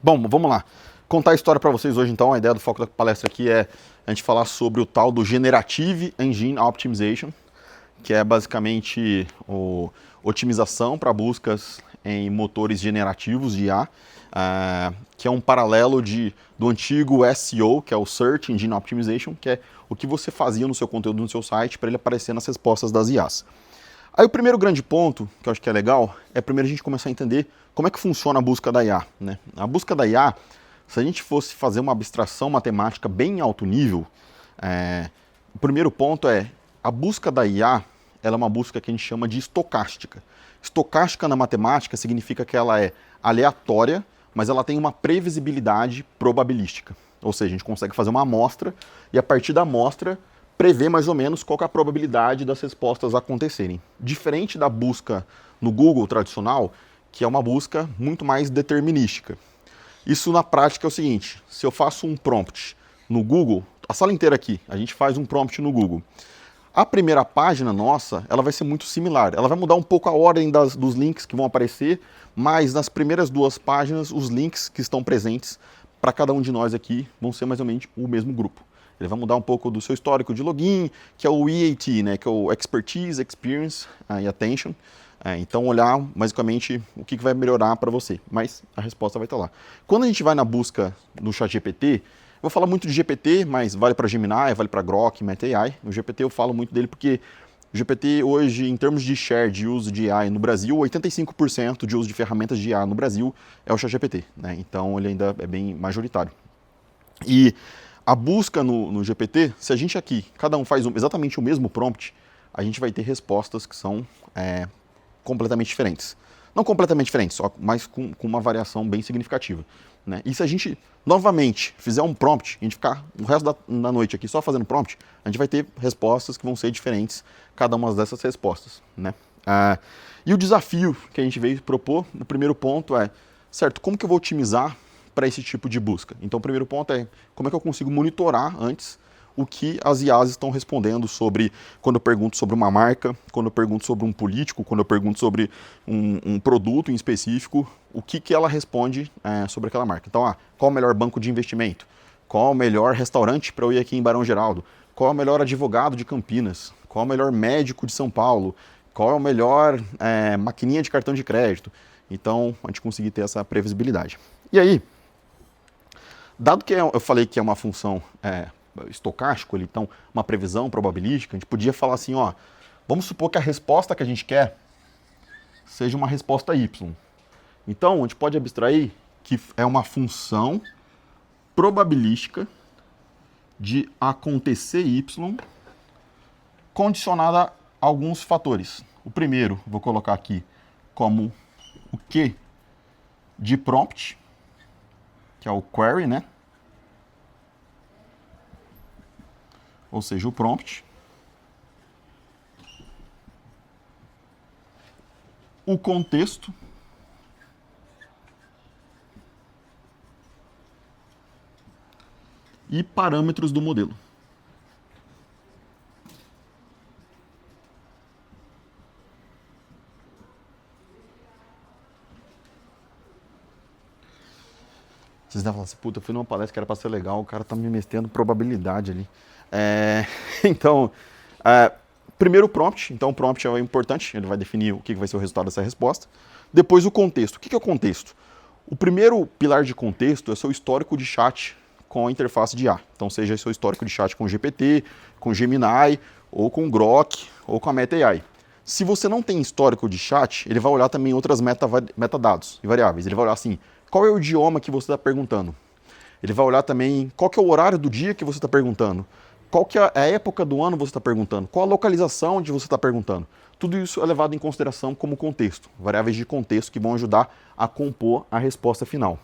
Bom, vamos lá. Contar a história para vocês hoje, então. A ideia do foco da palestra aqui é a gente falar sobre o tal do Generative Engine Optimization, que é basicamente otimização para buscas em motores generativos de IA, que é um paralelo do antigo SEO, que é o Search Engine Optimization, que é o que você fazia no seu conteúdo no seu site para ele aparecer nas respostas das IAs. Aí o primeiro grande ponto, que eu acho que é legal, é primeiro a gente começar a entender como é que funciona a busca da IA, né? A busca da IA, se a gente fosse fazer uma abstração matemática bem alto nível, o primeiro ponto é a busca da IA, ela é uma busca que a gente chama de estocástica. Estocástica na matemática significa que ela é aleatória, mas ela tem uma previsibilidade probabilística. Ou seja, a gente consegue fazer uma amostra e a partir da amostra prever mais ou menos qual é a probabilidade das respostas acontecerem. Diferente da busca no Google tradicional, que é uma busca muito mais determinística. Isso na prática é o seguinte, se eu faço um prompt no Google, a sala inteira aqui, a gente faz um prompt no Google. A primeira página nossa, ela vai ser muito similar. Ela vai mudar um pouco a ordem dos links que vão aparecer, mas nas primeiras duas páginas, os links que estão presentes para cada um de nós aqui vão ser mais ou menos o mesmo grupo. Ele vai mudar um pouco do seu histórico de login, que é o EAT, né, que é o Expertise, Experience e Attention. Então, olhar basicamente o que vai melhorar para você, mas a resposta vai estar lá. Quando a gente vai na busca no ChatGPT, eu vou falar muito de GPT, mas vale para Gemini, vale para Grok, Meta AI. O GPT eu falo muito dele porque o GPT hoje, em termos de share de uso de AI no Brasil, 85% de uso de ferramentas de IA no Brasil é o ChatGPT, né? Então, ele ainda é bem majoritário. E a busca no GPT, se a gente aqui, cada um faz exatamente o mesmo prompt, a gente vai ter respostas que são completamente diferentes. Não completamente diferentes, mas com uma variação bem significativa, né? E se a gente, novamente, fizer um prompt, a gente ficar o resto da noite aqui só fazendo prompt, a gente vai ter respostas que vão ser diferentes, cada uma dessas respostas, né? E o desafio que a gente veio propor, o primeiro ponto é, certo, como que eu vou otimizar para esse tipo de busca? Então, o primeiro ponto é como é que eu consigo monitorar antes o que as IAs estão respondendo sobre, quando eu pergunto sobre uma marca, quando eu pergunto sobre um político, quando eu pergunto sobre um produto em específico, o que ela responde sobre aquela marca. Então, qual o melhor banco de investimento? Qual o melhor restaurante para eu ir aqui em Barão Geraldo? Qual é o melhor advogado de Campinas? Qual é o melhor médico de São Paulo? Qual é o melhor maquininha de cartão de crédito? Então, a gente conseguir ter essa previsibilidade. E aí, dado que eu falei que é uma função estocástico, então uma previsão probabilística, a gente podia falar assim, vamos supor que a resposta que a gente quer seja uma resposta Y. Então, a gente pode abstrair que é uma função probabilística de acontecer Y condicionada a alguns fatores. O primeiro, vou colocar aqui como o Q de prompt, que é o query, né? Ou seja, o prompt. O contexto. E parâmetros do modelo. Vocês devem falar assim, puta, eu fui numa palestra que era para ser legal, o cara tá me metendo probabilidade ali. Então, primeiro o prompt. Então, o prompt é importante, ele vai definir o que vai ser o resultado dessa resposta. Depois, o contexto. O que é o contexto? O primeiro pilar de contexto é o seu histórico de chat com a interface de IA. Então, seja seu histórico de chat com GPT, com Gemini, ou com Grok, ou com a Meta AI. Se você não tem histórico de chat, ele vai olhar também outras metadados e variáveis. Ele vai olhar assim, qual é o idioma que você está perguntando? Ele vai olhar também qual que é o horário do dia que você está perguntando. Qual que é a época do ano que você está perguntando? Qual a localização onde você está perguntando? Tudo isso é levado em consideração como contexto, variáveis de contexto que vão ajudar a compor a resposta final.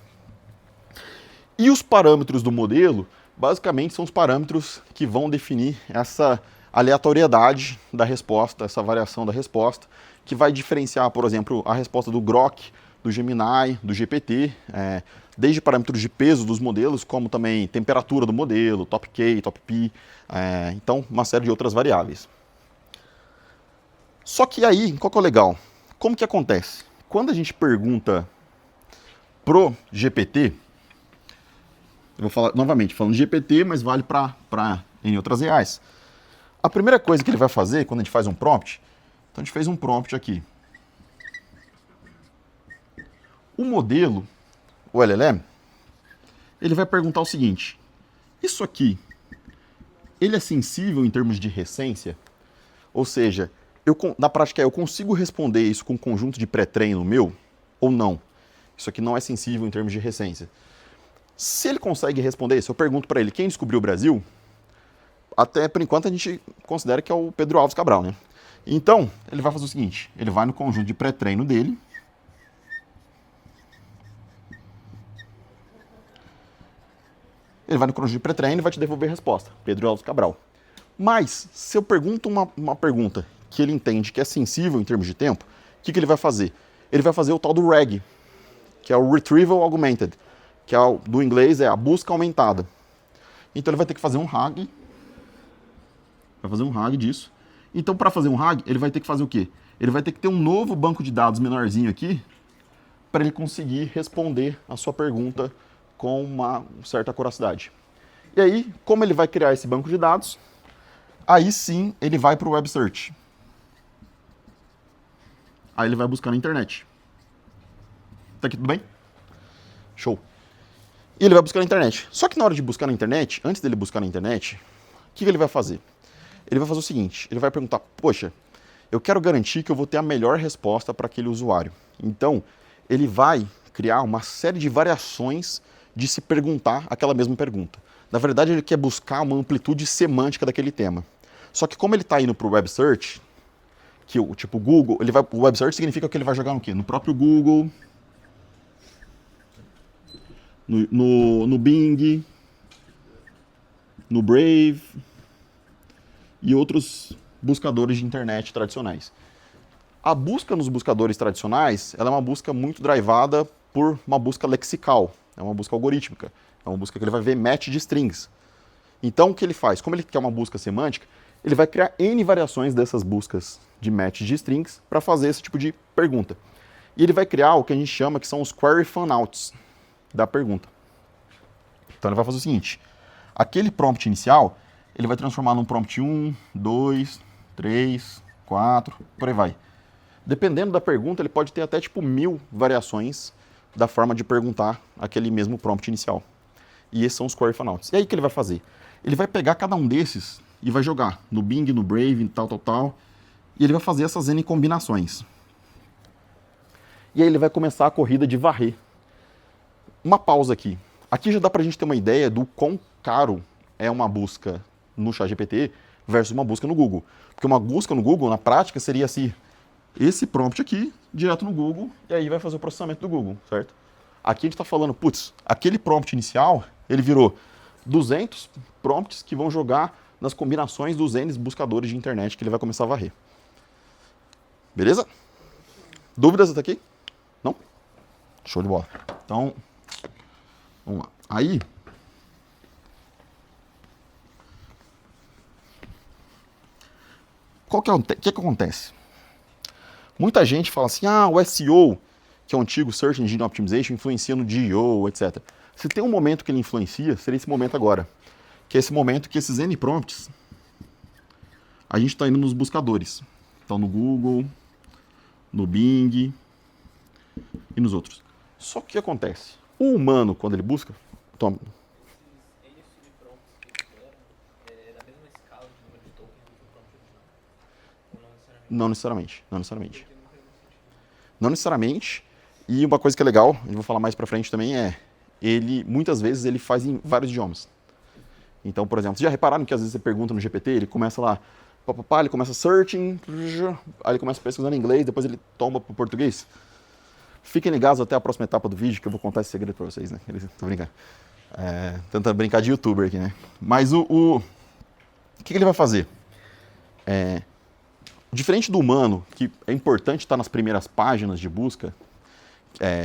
E os parâmetros do modelo, basicamente, são os parâmetros que vão definir essa aleatoriedade da resposta, essa variação da resposta, que vai diferenciar, por exemplo, a resposta do Grok, do Gemini, do GPT, desde parâmetros de peso dos modelos, como também temperatura do modelo, top K, top P, então uma série de outras variáveis. Só que aí, qual que é o legal? Como que acontece? Quando a gente pergunta pro GPT, Eu vou falar novamente, falando de GPT, mas vale para em outras reais. A primeira coisa que ele vai fazer quando a gente faz um prompt, então a gente fez um prompt aqui. O modelo, o LLM, ele vai perguntar o seguinte: isso aqui, ele é sensível em termos de recência? Ou seja, na prática, eu consigo responder isso com um conjunto de pré-treino meu ou não? Isso aqui não é sensível em termos de recência. Se ele consegue responder isso, eu pergunto para ele quem descobriu o Brasil. Até por enquanto a gente considera que é o Pedro Álvares Cabral, né? Então, ele vai fazer o seguinte: ele vai no conjunto de pré-treino dele. Ele vai no conjunto de pré-treino e vai te devolver a resposta. Pedro Álvares Cabral. Mas, se eu pergunto uma pergunta que ele entende que é sensível em termos de tempo, o que ele vai fazer? Ele vai fazer o tal do RAG, que é o Retrieval Augmented, que do inglês é a busca aumentada. Então ele vai ter que fazer um RAG. Vai fazer um RAG disso. Então, para fazer um RAG, ele vai ter que fazer o quê? Ele vai ter que ter um novo banco de dados menorzinho aqui para ele conseguir responder a sua pergunta com uma certa acuracidade. E aí, como ele vai criar esse banco de dados, aí sim ele vai para o Web Search. Aí ele vai buscar na internet. Tá aqui tudo bem? Show. E ele vai buscar na internet. Só que na hora de buscar na internet, antes dele buscar na internet, o que ele vai fazer? Ele vai fazer o seguinte: ele vai perguntar, poxa, eu quero garantir que eu vou ter a melhor resposta para aquele usuário. Então, ele vai criar uma série de variações de se perguntar aquela mesma pergunta. Na verdade, ele quer buscar uma amplitude semântica daquele tema. Só que como ele está indo para o Web Search, que o tipo Google, o Web Search significa que ele vai jogar no quê? No próprio Google, no Bing, no Brave e outros buscadores de internet tradicionais. A busca nos buscadores tradicionais, ela é uma busca muito drivada por uma busca lexical, é uma busca algorítmica, é uma busca que ele vai ver match de strings. Então o que ele faz? Como ele quer uma busca semântica, ele vai criar N variações dessas buscas de match de strings para fazer esse tipo de pergunta. E ele vai criar o que a gente chama que são os query fanouts da pergunta. Então ele vai fazer o seguinte: aquele prompt inicial, ele vai transformar num prompt 1, 2, 3, 4, por aí vai. Dependendo da pergunta, ele pode ter até tipo 1000 variações da forma de perguntar aquele mesmo prompt inicial. E esses são os query fanouts. E aí o que ele vai fazer? Ele vai pegar cada um desses e vai jogar no Bing, no Brave, tal, e ele vai fazer essas N combinações. E aí ele vai começar a corrida de varrer. Uma pausa aqui. Aqui já dá pra gente ter uma ideia do quão caro é uma busca no ChatGPT versus uma busca no Google. Porque uma busca no Google, na prática, seria assim: esse prompt aqui, direto no Google, e aí vai fazer o processamento do Google, certo? Aqui a gente está falando, putz, aquele prompt inicial, ele virou 200 prompts que vão jogar nas combinações dos N buscadores de internet que ele vai começar a varrer. Beleza? Dúvidas até aqui? Não? Show de bola. Então, vamos lá. Aí, o que acontece? Muita gente fala assim, o SEO, que é o antigo Search Engine Optimization, influencia no GEO, etc. Se tem um momento que ele influencia, seria esse momento agora. Que é esse momento que esses N prompts, a gente está indo nos buscadores. Então no Google, no Bing e nos outros. Só que o que acontece? O humano, quando ele busca... Toma. Não necessariamente. Não necessariamente. E uma coisa que é legal, eu vou falar mais pra frente também, muitas vezes ele faz em vários idiomas. Então, por exemplo, vocês já repararam que às vezes você pergunta no GPT, ele começa lá, ele começa searching, aí ele começa pesquisando em inglês, depois ele toma pro português? Fiquem ligados até a próxima etapa do vídeo, que eu vou contar esse segredo pra vocês, né? Tô brincando. Tentando brincar de youtuber aqui, né? Mas o que ele vai fazer? Diferente do humano, que é importante estar nas primeiras páginas de busca,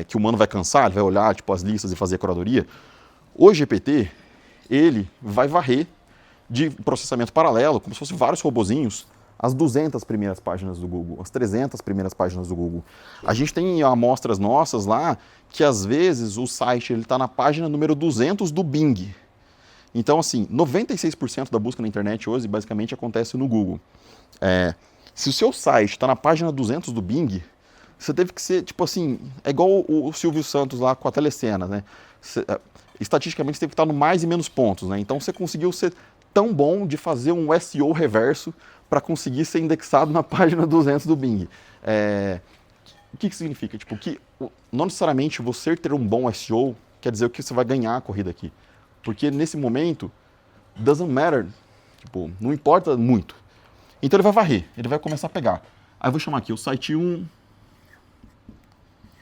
que o humano vai cansar, ele vai olhar tipo, as listas e fazer a curadoria, o GPT, ele vai varrer de processamento paralelo, como se fossem vários robozinhos, as 200 primeiras páginas do Google, as 300 primeiras páginas do Google. A gente tem amostras nossas lá que às vezes o site está na página número 200 do Bing. Então, assim, 96% da busca na internet hoje basicamente acontece no Google. Se o seu site está na página 200 do Bing, você teve que ser, tipo assim, é igual o Silvio Santos lá com a Telecena, né? Estatisticamente você teve que estar no mais e menos pontos, né? Então você conseguiu ser tão bom de fazer um SEO reverso para conseguir ser indexado na página 200 do Bing. O que significa? Tipo, que não necessariamente você ter um bom SEO quer dizer que você vai ganhar a corrida aqui. Porque nesse momento, doesn't matter, tipo, não importa muito. Então ele vai varrer, ele vai começar a pegar. Aí eu vou chamar aqui o site 1,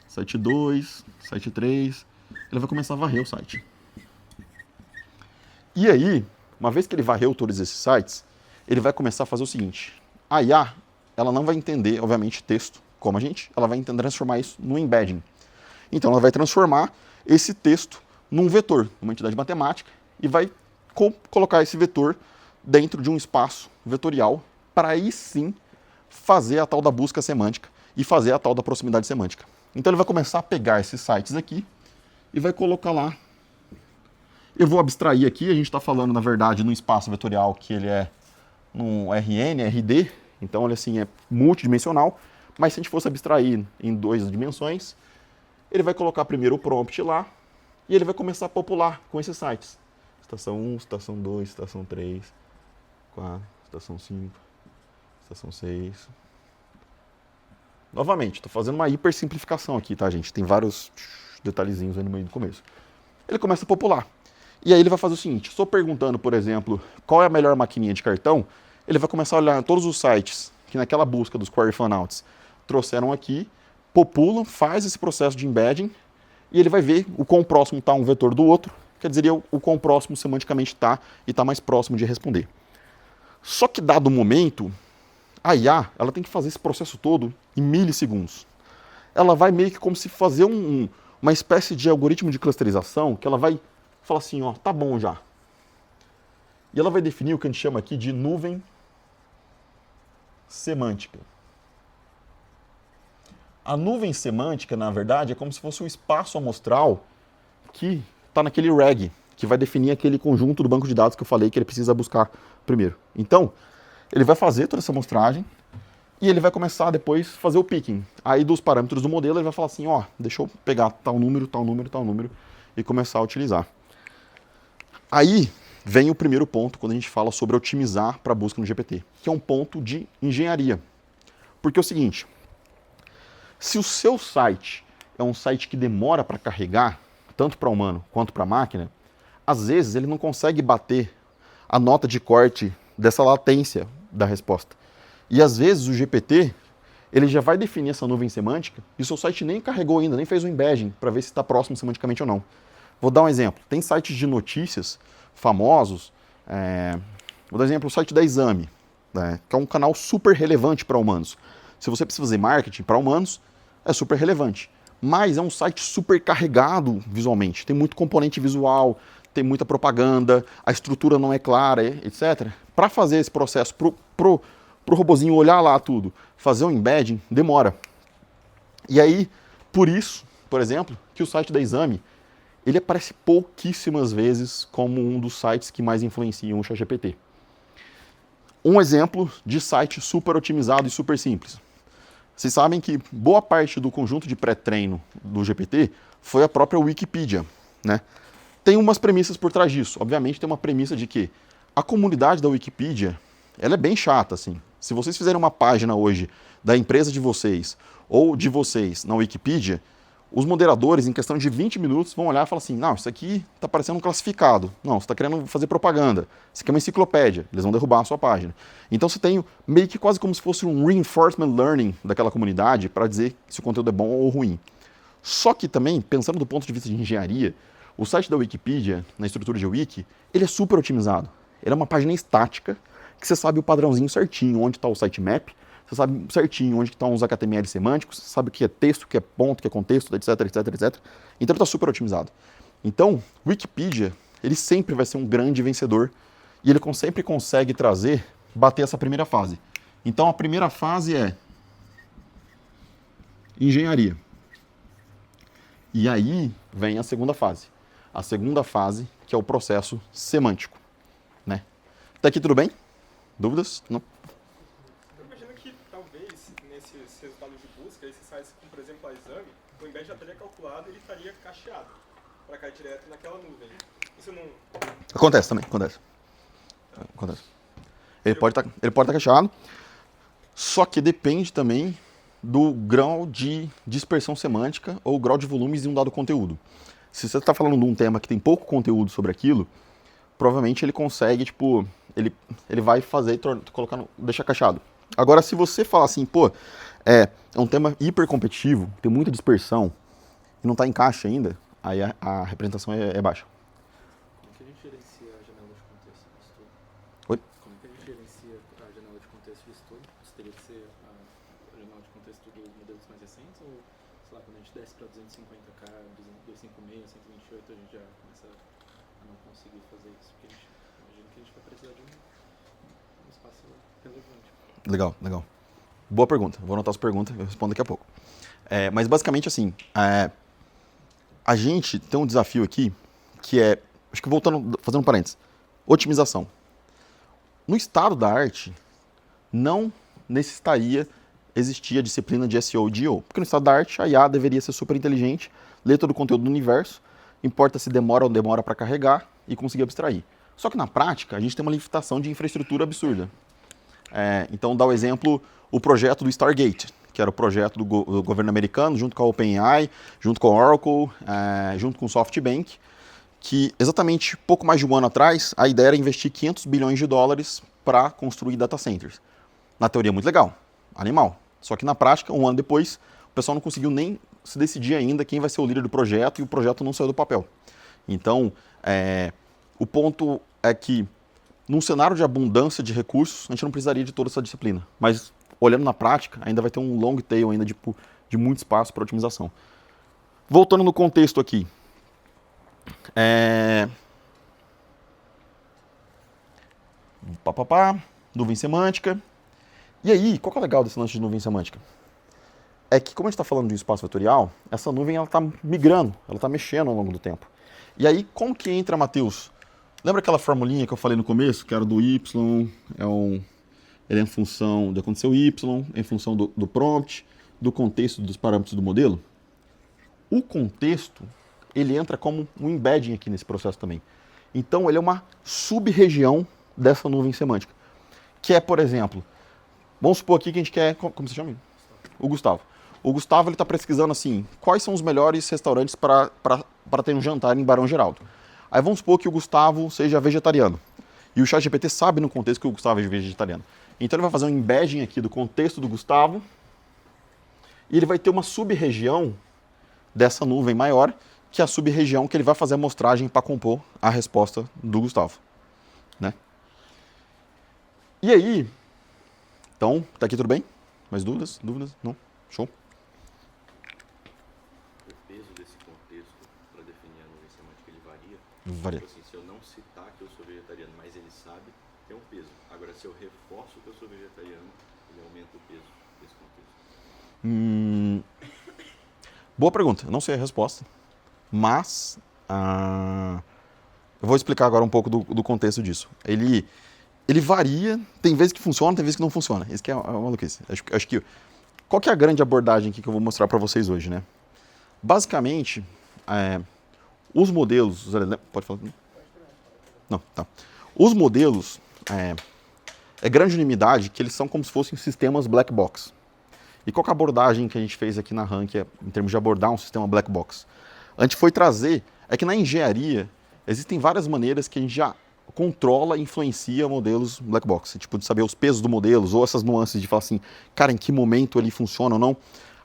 site 2, site 3, ele vai começar a varrer o site. E aí, uma vez que ele varreu todos esses sites, ele vai começar a fazer o seguinte. A IA, ela não vai entender, obviamente, texto como a gente, ela vai transformar isso num embedding. Então ela vai transformar esse texto num vetor, uma entidade matemática, e vai colocar esse vetor dentro de um espaço vetorial para aí sim fazer a tal da busca semântica e fazer a tal da proximidade semântica. Então ele vai começar a pegar esses sites aqui e vai colocar lá. Eu vou abstrair aqui, a gente está falando na verdade num espaço vetorial que ele é num RN, RD, então ele assim é multidimensional, mas se a gente fosse abstrair em 2 dimensões, ele vai colocar primeiro o prompt lá e ele vai começar a popular com esses sites. Estação 1, estação 2, estação 3, 4, estação 5, estação 6. Novamente, estou fazendo uma hipersimplificação aqui, tá, gente? Tem vários detalhezinhos aí no meio do começo. Ele começa a popular. E aí ele vai fazer o seguinte, estou perguntando, por exemplo, qual é a melhor maquininha de cartão, ele vai começar a olhar todos os sites que naquela busca dos query fanouts trouxeram aqui, populam, faz esse processo de embedding, e ele vai ver o quão próximo está um vetor do outro, quer dizer, o quão próximo semanticamente está e está mais próximo de responder. Só que dado o momento, a IA ela tem que fazer esse processo todo em milissegundos. Ela vai meio que como se fazer uma espécie de algoritmo de clusterização, que ela vai falar assim, ó, tá bom já. E ela vai definir o que a gente chama aqui de nuvem semântica. A nuvem semântica, na verdade, é como se fosse um espaço amostral que está naquele reg, que vai definir aquele conjunto do banco de dados que eu falei que ele precisa buscar primeiro. Então, ele vai fazer toda essa amostragem e ele vai começar depois a fazer o picking. Aí dos parâmetros do modelo ele vai falar assim, ó, deixa eu pegar tal número, tal número, tal número e começar a utilizar. Aí vem o primeiro ponto quando a gente fala sobre otimizar para busca no GPT, que é um ponto de engenharia. Porque é o seguinte, se o seu site é um site que demora para carregar, tanto para humano quanto para máquina, às vezes ele não consegue bater a nota de corte dessa latência da resposta. E às vezes o GPT, ele já vai definir essa nuvem semântica e o seu site nem carregou ainda, nem fez o embedding para ver se está próximo semanticamente ou não. Vou dar um exemplo. Tem sites de notícias famosos, vou dar um exemplo, o site da Exame, né, que é um canal super relevante para humanos. Se você precisa fazer marketing para humanos, é super relevante. Mas é um site super carregado visualmente. Tem muito componente visual, tem muita propaganda, a estrutura não é clara, etc. Para fazer esse processo, pro robozinho olhar lá tudo, fazer um embedding, demora. E aí, por isso, por exemplo, que o site da Exame, ele aparece pouquíssimas vezes como um dos sites que mais influenciam o ChatGPT. Um exemplo de site super otimizado e super simples. Vocês sabem que boa parte do conjunto de pré-treino do GPT foi a própria Wikipedia, né? Tem umas premissas por trás disso. Obviamente tem uma premissa de que a comunidade da Wikipedia, ela é bem chata, assim. Se vocês fizerem uma página hoje da empresa de vocês ou de vocês na Wikipedia, os moderadores, em questão de 20 minutos, vão olhar e falar assim, não, isso aqui está parecendo um classificado. Não, você está querendo fazer propaganda. Isso aqui é uma enciclopédia. Eles vão derrubar a sua página. Então você tem meio que quase como se fosse um reinforcement learning daquela comunidade para dizer se o conteúdo é bom ou ruim. Só que também, pensando do ponto de vista de engenharia, o site da Wikipedia, na estrutura de wiki, ele é super otimizado. Ele é uma página estática, que você sabe o padrãozinho certinho, onde está o sitemap, você sabe certinho onde estão os HTML semânticos, você sabe o que é texto, o que é ponto, o que é contexto, etc, etc, etc. Então ele está super otimizado. Então, Wikipedia, ele sempre vai ser um grande vencedor e ele sempre consegue bater essa primeira fase, Então a primeira fase é engenharia. E aí vem a segunda fase. A segunda fase, que é o processo semântico, né? Até aqui tudo bem? Dúvidas? Não? Eu imagino que talvez nesses resultados de busca, esses sites como, por exemplo, a Exame, o embed já estaria calculado e ele estaria cacheado para cair direto naquela nuvem. Isso não... Acontece também, acontece. Ele pode estar cacheado, só que depende também do grau de dispersão semântica ou grau de volumes de um dado conteúdo. Se você está falando de um tema que tem pouco conteúdo sobre aquilo, provavelmente ele consegue, tipo, ele vai fazer deixar cacheado. Agora, se você falar assim, pô, é um tema hiper competitivo, tem muita dispersão e não está em caixa ainda, aí a representação é baixa. Como que a gente gerencia a janela de contexto de estudo? Oi? Como que a gente gerencia a janela de contexto de estudo? Isso teria que ser a janela de contexto dos modelos mais recentes ou, sei lá, quando a gente desce para 250K, 256, 128, a gente já começa a não conseguir fazer isso? Porque a gente imagina que a gente vai precisar de um espaço relevante. Legal, legal. Boa pergunta. Vou anotar as perguntas e eu respondo daqui a pouco. Mas basicamente assim, a gente tem um desafio aqui que é, acho que voltando, fazendo um parênteses, otimização. No estado da arte, não necessitaria existir a disciplina de SEO e GEO, porque no estado da arte a IA deveria ser super inteligente, ler todo o conteúdo do universo, importa se demora ou não demora para carregar e conseguir abstrair. Só que na prática, a gente tem uma limitação de infraestrutura absurda. Então, dá o exemplo, o projeto do Stargate, que era o projeto do governo americano, junto com a OpenAI, junto com a Oracle, junto com o SoftBank, que exatamente pouco mais de um ano atrás, a ideia era investir 500 bilhões de dólares para construir data centers. Na teoria, muito legal, animal. Só que na prática, um ano depois, o pessoal não conseguiu nem se decidir ainda quem vai ser o líder do projeto e o projeto não saiu do papel. Então, o ponto é que, num cenário de abundância de recursos, a gente não precisaria de toda essa disciplina. Mas, olhando na prática, ainda vai ter um long tail ainda de muito espaço para otimização. Voltando no contexto aqui. Nuvem semântica. E aí, qual que é o legal desse lance de nuvem semântica? É que, como a gente está falando de um espaço vetorial, essa nuvem está migrando, ela está mexendo ao longo do tempo. E aí, como que entra, Matheus? Lembra aquela formulinha que eu falei no começo, que era do y, ele é em função de acontecer o y, em função do prompt, do contexto dos parâmetros do modelo? O contexto, ele entra como um embedding aqui nesse processo também. Então, ele é uma sub-região dessa nuvem semântica. Que é, por exemplo, vamos supor aqui que a gente quer... Como se chama? O Gustavo. O Gustavo está pesquisando assim, quais são os melhores restaurantes para ter um jantar em Barão Geraldo. Aí vamos supor que o Gustavo seja vegetariano. E o ChatGPT sabe no contexto que o Gustavo é vegetariano. Então ele vai fazer um embedding aqui do contexto do Gustavo e ele vai ter uma sub-região dessa nuvem maior, que é a sub-região que ele vai fazer a amostragem para compor a resposta do Gustavo. Né? E aí, então, tá aqui tudo bem? Mais dúvidas? Dúvidas? Não? Show? O peso desse contexto para definir a nuvem semântica, ele varia? Varia. Tipo assim, se eu não citar que eu sou vegetariano, mas ele sabe, tem um peso. Agora, se eu reforço que eu sou vegetariano, ele aumenta o peso desse contexto. Boa pergunta. Eu não sei a resposta, mas eu vou explicar agora um pouco do contexto disso. Ele varia, tem vezes que funciona, tem vezes que não funciona. Isso que é uma maluquice. Acho que... Qual que é a grande abordagem aqui que eu vou mostrar para vocês hoje, né? Basicamente, os modelos... Pode falar? Não, tá. Os modelos, é grande unanimidade que eles são como se fossem sistemas black box. E qual que é a abordagem que a gente fez aqui na Rank, em termos de abordar um sistema black box? A gente foi trazer, é que na engenharia existem várias maneiras que a gente já controla e influencia modelos black box, tipo de saber os pesos do modelos ou essas nuances de falar assim, cara, em que momento ele funciona ou não.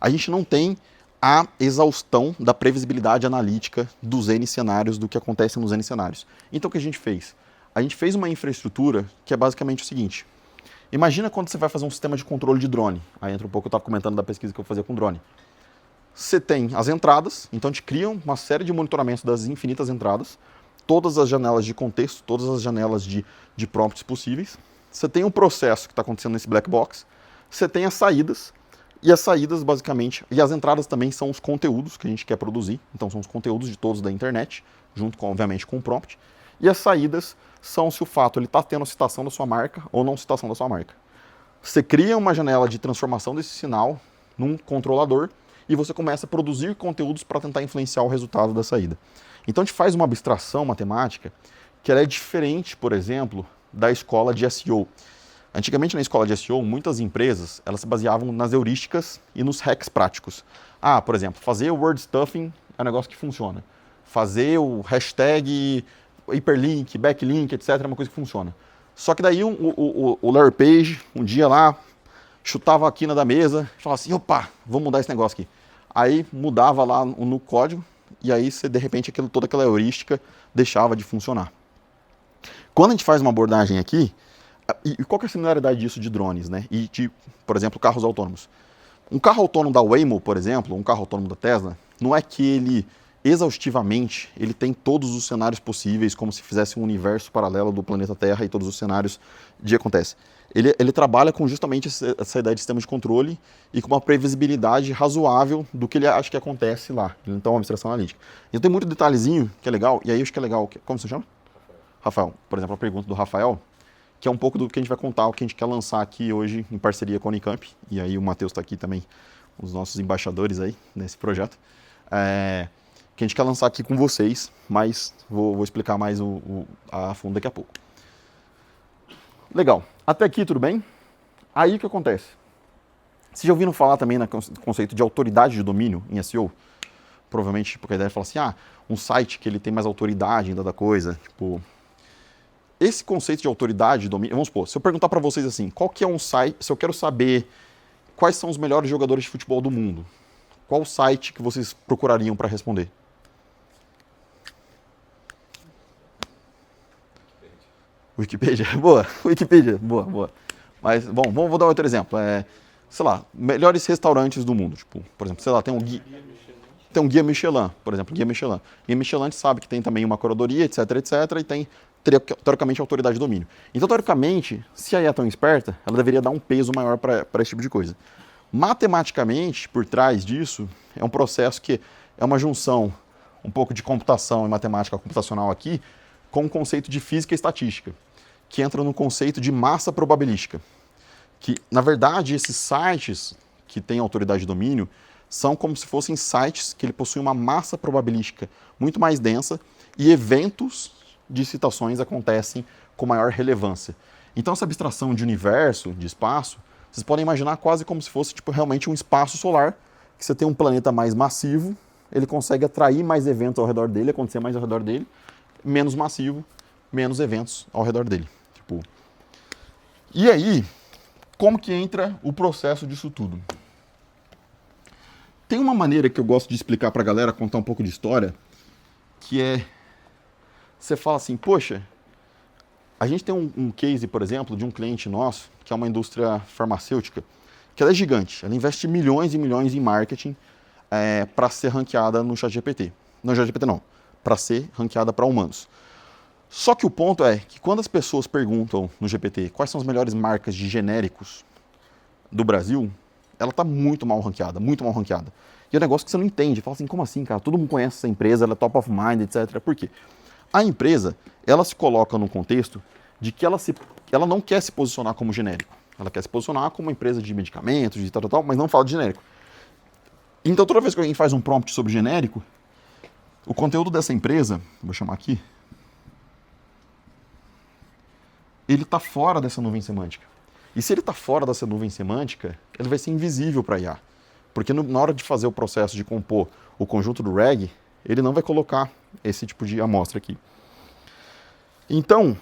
A gente não tem a exaustão da previsibilidade analítica dos N cenários, do que acontece nos N cenários. Então o que a gente fez? A gente fez uma infraestrutura que é basicamente o seguinte. Imagina quando você vai fazer um sistema de controle de drone. Aí entra um pouco, eu estava comentando da pesquisa que eu fazia com drone. Você tem as entradas, então a gente cria uma série de monitoramentos das infinitas entradas, todas as janelas de contexto, todas as janelas de prompts possíveis. você tem um processo que está acontecendo nesse black box, você tem as saídas, e as saídas basicamente, e as entradas também são os conteúdos que a gente quer produzir, então são os conteúdos de todos da internet, junto com, obviamente, com o prompt, e as saídas são se o fato ele está tendo citação da sua marca ou não citação da sua marca. Você cria uma janela de transformação desse sinal num controlador e você começa a produzir conteúdos para tentar influenciar o resultado da saída. Então a gente faz uma abstração matemática que ela é diferente, por exemplo, da escola de SEO. Antigamente na escola de SEO, muitas empresas elas se baseavam nas heurísticas e nos hacks práticos. Por exemplo, fazer o word stuffing é um negócio que funciona. Fazer o hashtag hiperlink, backlink, etc. é uma coisa que funciona. Só que daí o Larry Page, um dia lá, chutava a quina da mesa e falava assim, opa, vou mudar esse negócio aqui. Aí mudava lá no código e aí você, de repente toda aquela heurística deixava de funcionar. Quando a gente faz uma abordagem aqui, e qual que é a similaridade disso de drones, né? E de, por exemplo, carros autônomos. Um carro autônomo da Waymo, por exemplo, um carro autônomo da Tesla, não é que ele exaustivamente, ele tem todos os cenários possíveis, como se fizesse um universo paralelo do planeta Terra e todos os cenários de acontece. Ele trabalha com justamente essa ideia de sistema de controle e com uma previsibilidade razoável do que ele acha que acontece lá. Então, uma abstração analítica. Então tem muito detalhezinho que é legal, e aí eu acho que é legal. Como você chama? Rafael. Por exemplo, a pergunta do Rafael, que é um pouco do que a gente vai contar, o que a gente quer lançar aqui hoje em parceria com a Unicamp. E aí o Matheus está aqui também, os nossos embaixadores aí nesse projeto. Que a gente quer lançar aqui com vocês, mas vou explicar mais a fundo daqui a pouco. Legal. Até aqui tudo bem? Aí o que acontece? Vocês já ouviram falar também no conceito de autoridade de domínio em SEO? Provavelmente, porque a ideia é falar assim, um site que ele tem mais autoridade ainda da coisa. Tipo, esse conceito de autoridade de domínio, vamos supor, se eu perguntar para vocês assim, qual que é um site, se eu quero saber quais são os melhores jogadores de futebol do mundo, qual site que vocês procurariam para responder? Wikipedia? Boa. Wikipedia, boa. Mas, bom, vou dar outro exemplo. Sei lá, melhores restaurantes do mundo. Tipo, por exemplo, sei lá, tem um guia Michelin, por exemplo, guia Michelin. Guia Michelin a gente sabe que tem também uma curadoria, etc, e tem, teoricamente, autoridade de domínio. Então, teoricamente, se a IA é tão esperta, ela deveria dar um peso maior para esse tipo de coisa. Matematicamente, por trás disso, é um processo que é uma junção, um pouco de computação e matemática computacional aqui, com o conceito de física e estatística, que entra no conceito de massa probabilística. Que, na verdade, esses sites que têm autoridade de domínio são como se fossem sites que ele possui uma massa probabilística muito mais densa e eventos de citações acontecem com maior relevância. Então, essa abstração de universo, de espaço, vocês podem imaginar quase como se fosse realmente um espaço solar, que você tem um planeta mais massivo, ele consegue atrair mais eventos ao redor dele, acontecer mais ao redor dele, menos massivo, menos eventos ao redor dele. E aí, como que entra o processo disso tudo? Tem uma maneira que eu gosto de explicar para a galera, contar um pouco de história, que é, você fala assim, poxa, a gente tem um case, por exemplo, de um cliente nosso, que é uma indústria farmacêutica, que ela é gigante, ela investe milhões e milhões em marketing para ser ranqueada no ChatGPT. Não, ChatGPT não, para ser ranqueada para humanos. Só que o ponto é que quando as pessoas perguntam no GPT quais são as melhores marcas de genéricos do Brasil, ela está muito mal ranqueada, muito mal ranqueada. E é um negócio que você não entende, fala assim, como assim, cara? Todo mundo conhece essa empresa, ela é top of mind, etc. Por quê? A empresa, ela se coloca num contexto de que ela não quer se posicionar como genérico. Ela quer se posicionar como uma empresa de medicamentos, de tal, mas não fala de genérico. Então, toda vez que alguém faz um prompt sobre genérico, o conteúdo dessa empresa, vou chamar aqui, ele está fora dessa nuvem semântica. E se ele está fora dessa nuvem semântica, ele vai ser invisível para a IA. Porque na hora de fazer o processo de compor o conjunto do RAG, ele não vai colocar esse tipo de amostra aqui. Então,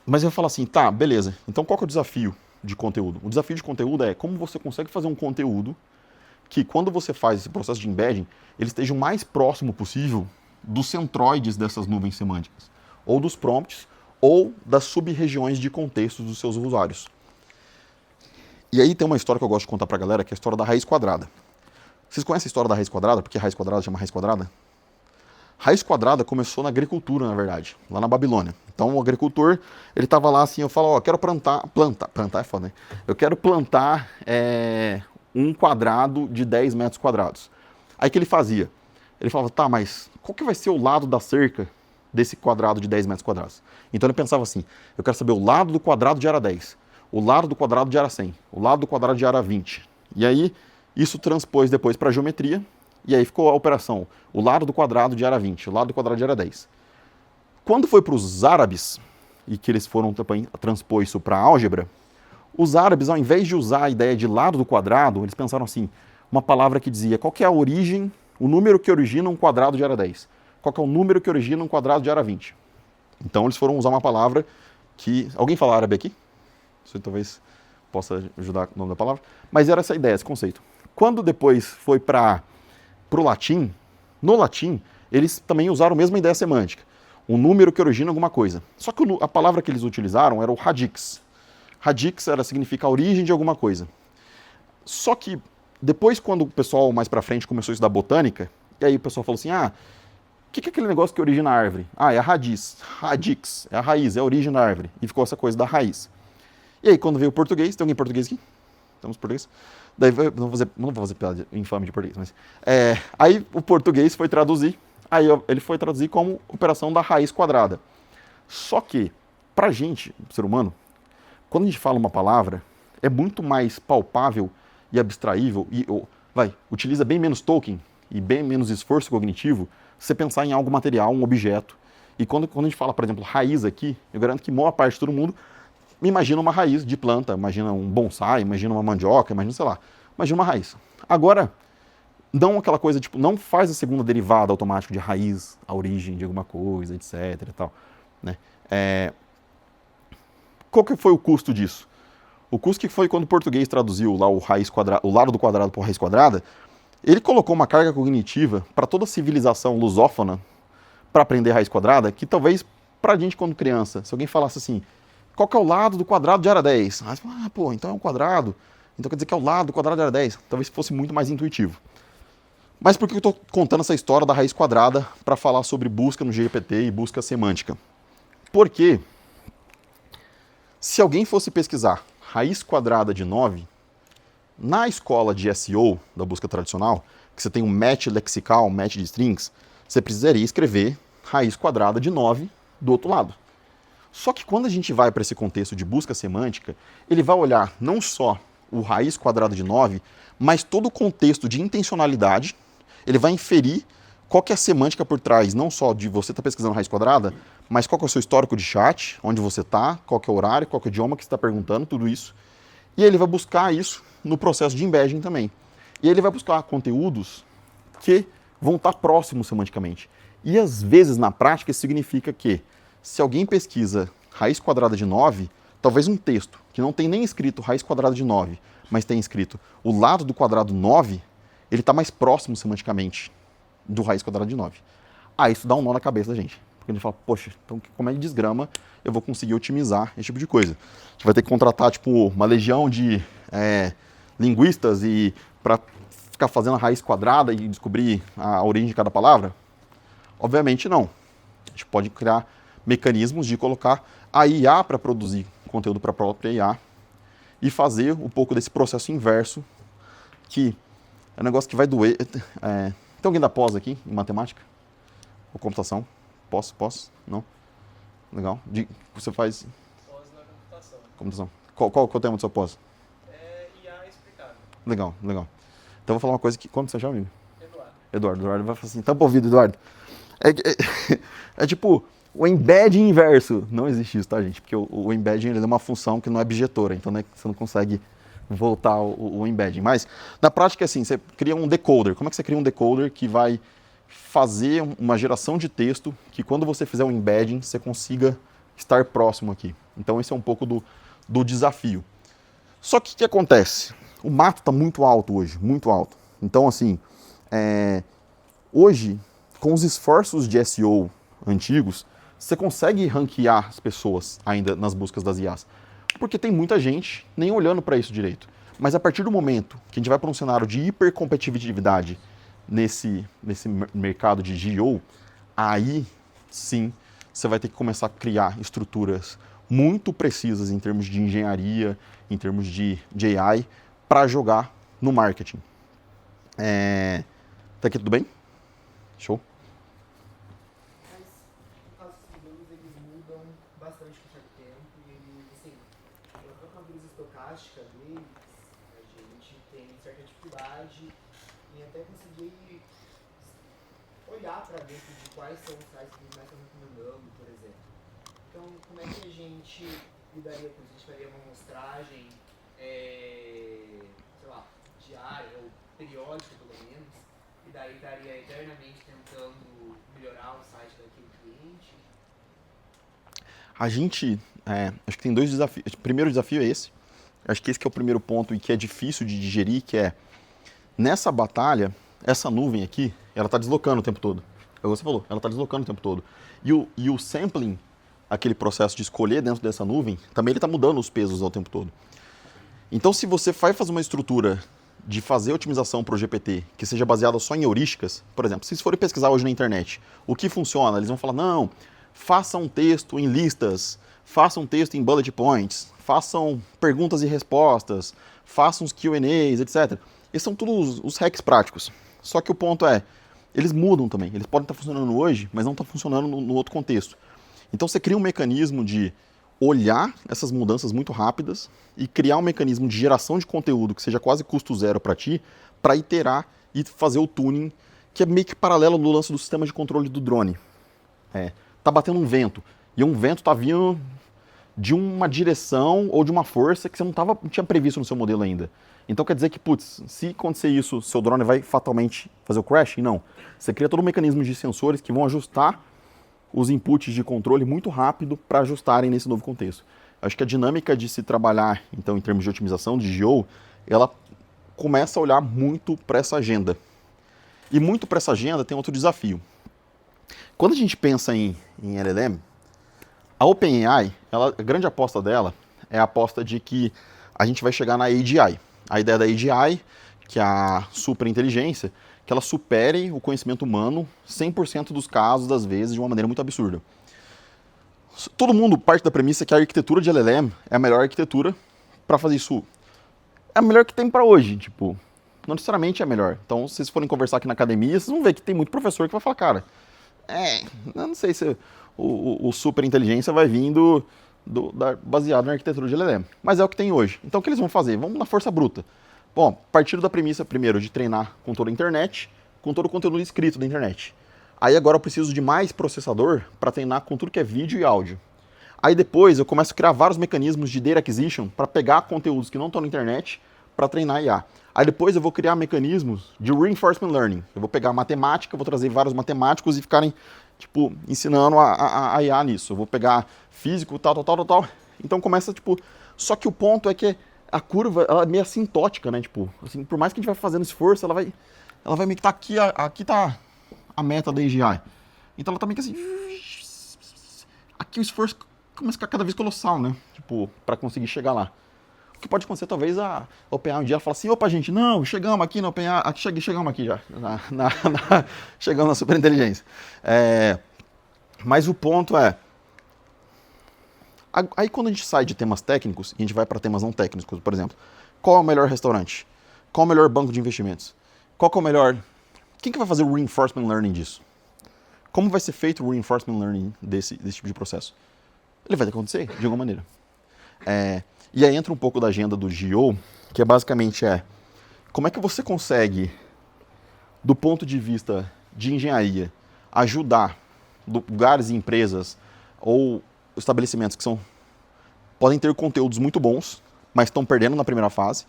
mas eu falo assim, tá, beleza. Então qual que é o desafio de conteúdo? O desafio de conteúdo é como você consegue fazer um conteúdo que quando você faz esse processo de embedding, ele esteja o mais próximo possível dos centroides dessas nuvens semânticas, ou dos prompts, ou das sub-regiões de contextos dos seus usuários. E aí tem uma história que eu gosto de contar pra galera, que é a história da raiz quadrada. Vocês conhecem a história da raiz quadrada? Porque raiz quadrada chama raiz quadrada? Raiz quadrada começou na agricultura, na verdade, lá na Babilônia. Então o agricultor, ele estava lá assim, eu falo, ó, quero plantar é foda, né? Eu quero plantar um quadrado de 10 metros quadrados. Aí o que ele fazia? Ele falava, tá, mas qual que vai ser o lado da cerca desse quadrado de 10 metros quadrados? Então ele pensava assim, eu quero saber o lado do quadrado de área 10, o lado do quadrado de área 100, o lado do quadrado de área 20. E aí isso transpôs depois para a geometria, e aí ficou a operação, o lado do quadrado de área 20, o lado do quadrado de área 10. Quando foi para os árabes, e que eles foram também transpor isso para a álgebra, os árabes, ao invés de usar a ideia de lado do quadrado, eles pensaram assim, uma palavra que dizia qual que é a origem, o número que origina um quadrado de área 10, qual que é o número que origina um quadrado de área 20. Então eles foram usar uma palavra que... Alguém fala árabe aqui? Você talvez possa ajudar o nome da palavra. Mas era essa ideia, esse conceito. Quando depois foi para o latim, no latim, eles também usaram a mesma ideia semântica. Um número que origina alguma coisa. Só que a palavra que eles utilizaram era o radix. Radix significa a origem de alguma coisa. Só que depois, quando o pessoal mais para frente começou a estudar botânica, e aí o pessoal falou assim, o que é aquele negócio que origina a árvore? É a radiz. Radix, é a raiz, é a origem da árvore. E ficou essa coisa da raiz. E aí, quando veio o português, tem alguém em português aqui? Temos português? Daí, não vou fazer piada infame de português, mas... aí o português foi traduzir, aí ele foi traduzir como operação da raiz quadrada. Só que, pra gente, ser humano, quando a gente fala uma palavra, é muito mais palpável e abstraível, e utiliza bem menos token e bem menos esforço cognitivo, você pensar em algo material, um objeto. E quando a gente fala, por exemplo, raiz aqui, eu garanto que maior parte de todo mundo imagina uma raiz de planta, imagina um bonsai, imagina uma mandioca, imagina uma raiz. Agora, não aquela coisa, tipo, não faz a segunda derivada automática de raiz, a origem de alguma coisa, etc e tal, né? Qual que foi o custo disso? O custo que foi quando o português traduziu lá o lado do quadrado por raiz quadrada, ele colocou uma carga cognitiva para toda a civilização lusófona para aprender raiz quadrada, que talvez pra gente quando criança, se alguém falasse assim, qual que é o lado do quadrado de área 10? Aí você fala, então é um quadrado, então quer dizer que é o lado do quadrado de área 10. Talvez fosse muito mais intuitivo. Mas por que eu estou contando essa história da raiz quadrada para falar sobre busca no GPT e busca semântica? Porque se alguém fosse pesquisar raiz quadrada de 9, na escola de SEO da busca tradicional, que você tem um match lexical, um match de strings, você precisaria escrever raiz quadrada de 9 do outro lado. Só que quando a gente vai para esse contexto de busca semântica, ele vai olhar não só o raiz quadrada de 9, mas todo o contexto de intencionalidade, ele vai inferir qual que é a semântica por trás, não só de você estar pesquisando raiz quadrada, mas qual que é o seu histórico de chat, onde você está, qual que é o horário, qual que é o idioma que você está perguntando, tudo isso. E ele vai buscar isso no processo de embedding também. E ele vai buscar conteúdos que vão estar próximos semanticamente. E às vezes, na prática, isso significa que se alguém pesquisa raiz quadrada de 9, talvez um texto que não tem nem escrito raiz quadrada de 9, mas tem escrito o lado do quadrado 9, ele está mais próximo semanticamente do raiz quadrada de 9. Isso dá um nó na cabeça da gente. Porque a gente fala, poxa, então como é de desgrama eu vou conseguir otimizar esse tipo de coisa? A gente vai ter que contratar tipo, uma legião de linguistas para ficar fazendo a raiz quadrada e descobrir a origem de cada palavra? Obviamente não. A gente pode criar mecanismos de colocar a IA para produzir conteúdo para a própria IA e fazer um pouco desse processo inverso, que é um negócio que vai doer. Tem alguém da pós aqui, em matemática? Ou computação? Posso? Não? Legal. Você faz... Pós na computação. Computação. Qual é o tema da sua pós? IA explicado. Legal. Então eu vou falar uma coisa que... Como você chama, amigo? Eduardo vai falar assim, tampa o ouvido, Eduardo. É tipo, o embedding inverso. Não existe isso, tá, gente? Porque o embedding ele é uma função que não é objetora, então né, você não consegue voltar o embedding. Mas, na prática, assim, você cria um decoder. Como é que você cria um decoder que vai fazer uma geração de texto que quando você fizer um embedding, você consiga estar próximo aqui? Então, esse é um pouco do desafio. Só que o que acontece? O mato está muito alto hoje, muito alto. Então, assim, hoje, com os esforços de SEO antigos, você consegue ranquear as pessoas ainda nas buscas das IAs. Porque tem muita gente nem olhando para isso direito. Mas a partir do momento que a gente vai para um cenário de hipercompetitividade nesse mercado de GEO, aí sim você vai ter que começar a criar estruturas muito precisas em termos de engenharia, em termos de AI, para jogar no marketing. Tá aqui tudo bem? Show? Mas, no caso dos modelos, eles mudam bastante com o certo tempo e eles, assim, pela própria natureza estocástica deles, a gente tem certa dificuldade em até conseguir olhar para dentro de quais são os sites que eles mais estão recomendando, por exemplo. Então, como é que a gente lidaria com isso? A gente faria uma amostragem, sei lá, diária ou periódica, pelo menos, e daí estaria eternamente tentando melhorar o site daquele cliente? A gente, acho que tem 2 desafios. O primeiro desafio é esse. Acho que esse que é o primeiro ponto e que é difícil de digerir, que é, nessa batalha, essa nuvem aqui, ela está deslocando o tempo todo. É o que você falou, ela está deslocando o tempo todo. E o sampling, aquele processo de escolher dentro dessa nuvem, também ele está mudando os pesos ao tempo todo. Então, se você vai fazer uma estrutura de fazer otimização para o GPT que seja baseada só em heurísticas, por exemplo, se vocês forem pesquisar hoje na internet o que funciona, eles vão falar, não, faça um texto em listas, faça um texto em bullet points, façam perguntas e respostas, façam os Q&As, etc. Esses são todos os hacks práticos. Só que o ponto é, eles mudam também. Eles podem estar funcionando hoje, mas não estão funcionando no outro contexto. Então você cria um mecanismo de olhar essas mudanças muito rápidas e criar um mecanismo de geração de conteúdo que seja quase custo zero para ti, para iterar e fazer o tuning, que é meio que paralelo no lance do sistema de controle do drone. Tá batendo um vento, e um vento tá vindo de uma direção ou de uma força que você não tinha previsto no seu modelo ainda. Então quer dizer que, putz, se acontecer isso, seu drone vai fatalmente fazer o crash? Não. Você cria todo um mecanismo de sensores que vão ajustar os inputs de controle muito rápido para ajustarem nesse novo contexto. Acho que a dinâmica de se trabalhar, então, em termos de otimização, de GO, ela começa a olhar muito para essa agenda. E muito para essa agenda tem outro desafio. Quando a gente pensa em LLM, a OpenAI, a grande aposta dela é a aposta de que a gente vai chegar na AGI. A ideia da AGI, que é a superinteligência, que ela supere o conhecimento humano 100% dos casos, das vezes, de uma maneira muito absurda. Todo mundo parte da premissa que a arquitetura de LLM é a melhor arquitetura para fazer isso. É a melhor que tem para hoje, tipo, não necessariamente é a melhor. Então, se vocês forem conversar aqui na academia, vocês vão ver que tem muito professor que vai falar, cara, eu não sei se o superinteligência vai vindo baseado na arquitetura de LLM. Mas é o que tem hoje. Então o que eles vão fazer? Vamos na força bruta. Bom, partindo da premissa primeiro de treinar com toda a internet, com todo o conteúdo escrito da internet. Aí agora eu preciso de mais processador para treinar com tudo que é vídeo e áudio. Aí depois eu começo a criar vários mecanismos de data acquisition para pegar conteúdos que não estão na internet para treinar IA. Aí depois eu vou criar mecanismos de reinforcement learning. Eu vou pegar matemática, vou trazer vários matemáticos e ficarem, tipo, ensinando a IA nisso. Eu vou pegar físico, tal. Então começa, tipo... Só que o ponto é que a curva, ela é meio assintótica, né? Tipo, assim, por mais que a gente vai fazendo esforço, ela vai meio que tá aqui tá a meta da AGI. Então ela tá meio que assim... Aqui o esforço começa a ficar cada vez colossal, né? Tipo, pra conseguir chegar lá. O que pode acontecer, talvez, a OpenAI um dia fala assim, opa, gente, não, chegamos aqui na OpenAI, chegamos aqui já, chegamos na superinteligência. Mas o ponto é, aí quando a gente sai de temas técnicos e a gente vai para temas não técnicos, por exemplo, qual é o melhor restaurante? Qual é o melhor banco de investimentos? Qual que é o melhor... Quem que vai fazer o reinforcement learning disso? Como vai ser feito o reinforcement learning desse tipo de processo? Ele vai ter que acontecer, de alguma maneira. E aí entra um pouco da agenda do GO, que é basicamente como é que você consegue, do ponto de vista de engenharia, ajudar lugares e empresas ou estabelecimentos que podem ter conteúdos muito bons, mas estão perdendo na primeira fase,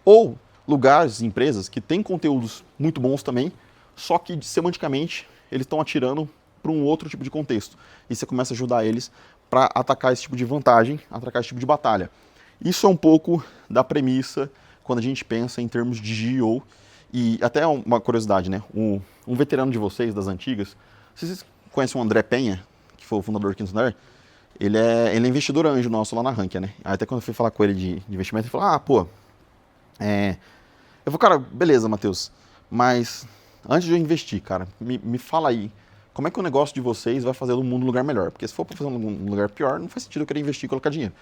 ou lugares e empresas que têm conteúdos muito bons também, só que semanticamente eles estão atirando para um outro tipo de contexto. E você começa a ajudar eles para atacar esse tipo de vantagem, atacar esse tipo de batalha. Isso é um pouco da premissa quando a gente pensa em termos de GO. E até uma curiosidade, né? Um veterano de vocês, das antigas, vocês conhecem o André Penha, que foi o fundador aqui no Sundar? Ele é investidor anjo nosso lá na Rankia, né? Até quando eu fui falar com ele de investimento, ele falou, eu falei, cara, beleza, Matheus, mas antes de eu investir, cara, me fala aí, como é que o negócio de vocês vai fazer o mundo um lugar melhor? Porque se for para fazer um lugar pior, não faz sentido eu querer investir e colocar dinheiro.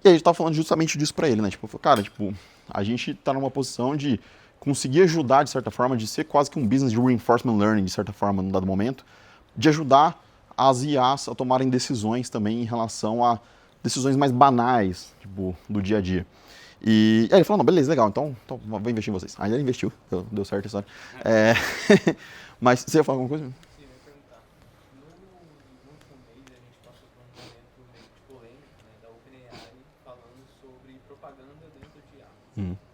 E aí a gente tava falando justamente disso para ele, né? Tipo, cara, tipo, a gente tá numa posição de conseguir ajudar, de certa forma, de ser quase que um business de reinforcement learning, de certa forma, num dado momento, de ajudar as IAs a tomarem decisões também em relação a decisões mais banais, tipo, do dia a dia. E aí ele falou, não, beleza, legal, então vou investir em vocês. Aí ele investiu, deu certo a história. Mas você ia falar alguma coisa? Sim, eu ia perguntar. No último mês a gente passou por um momento meio que polêmico, né, da OpenAI falando sobre propaganda dentro de IA.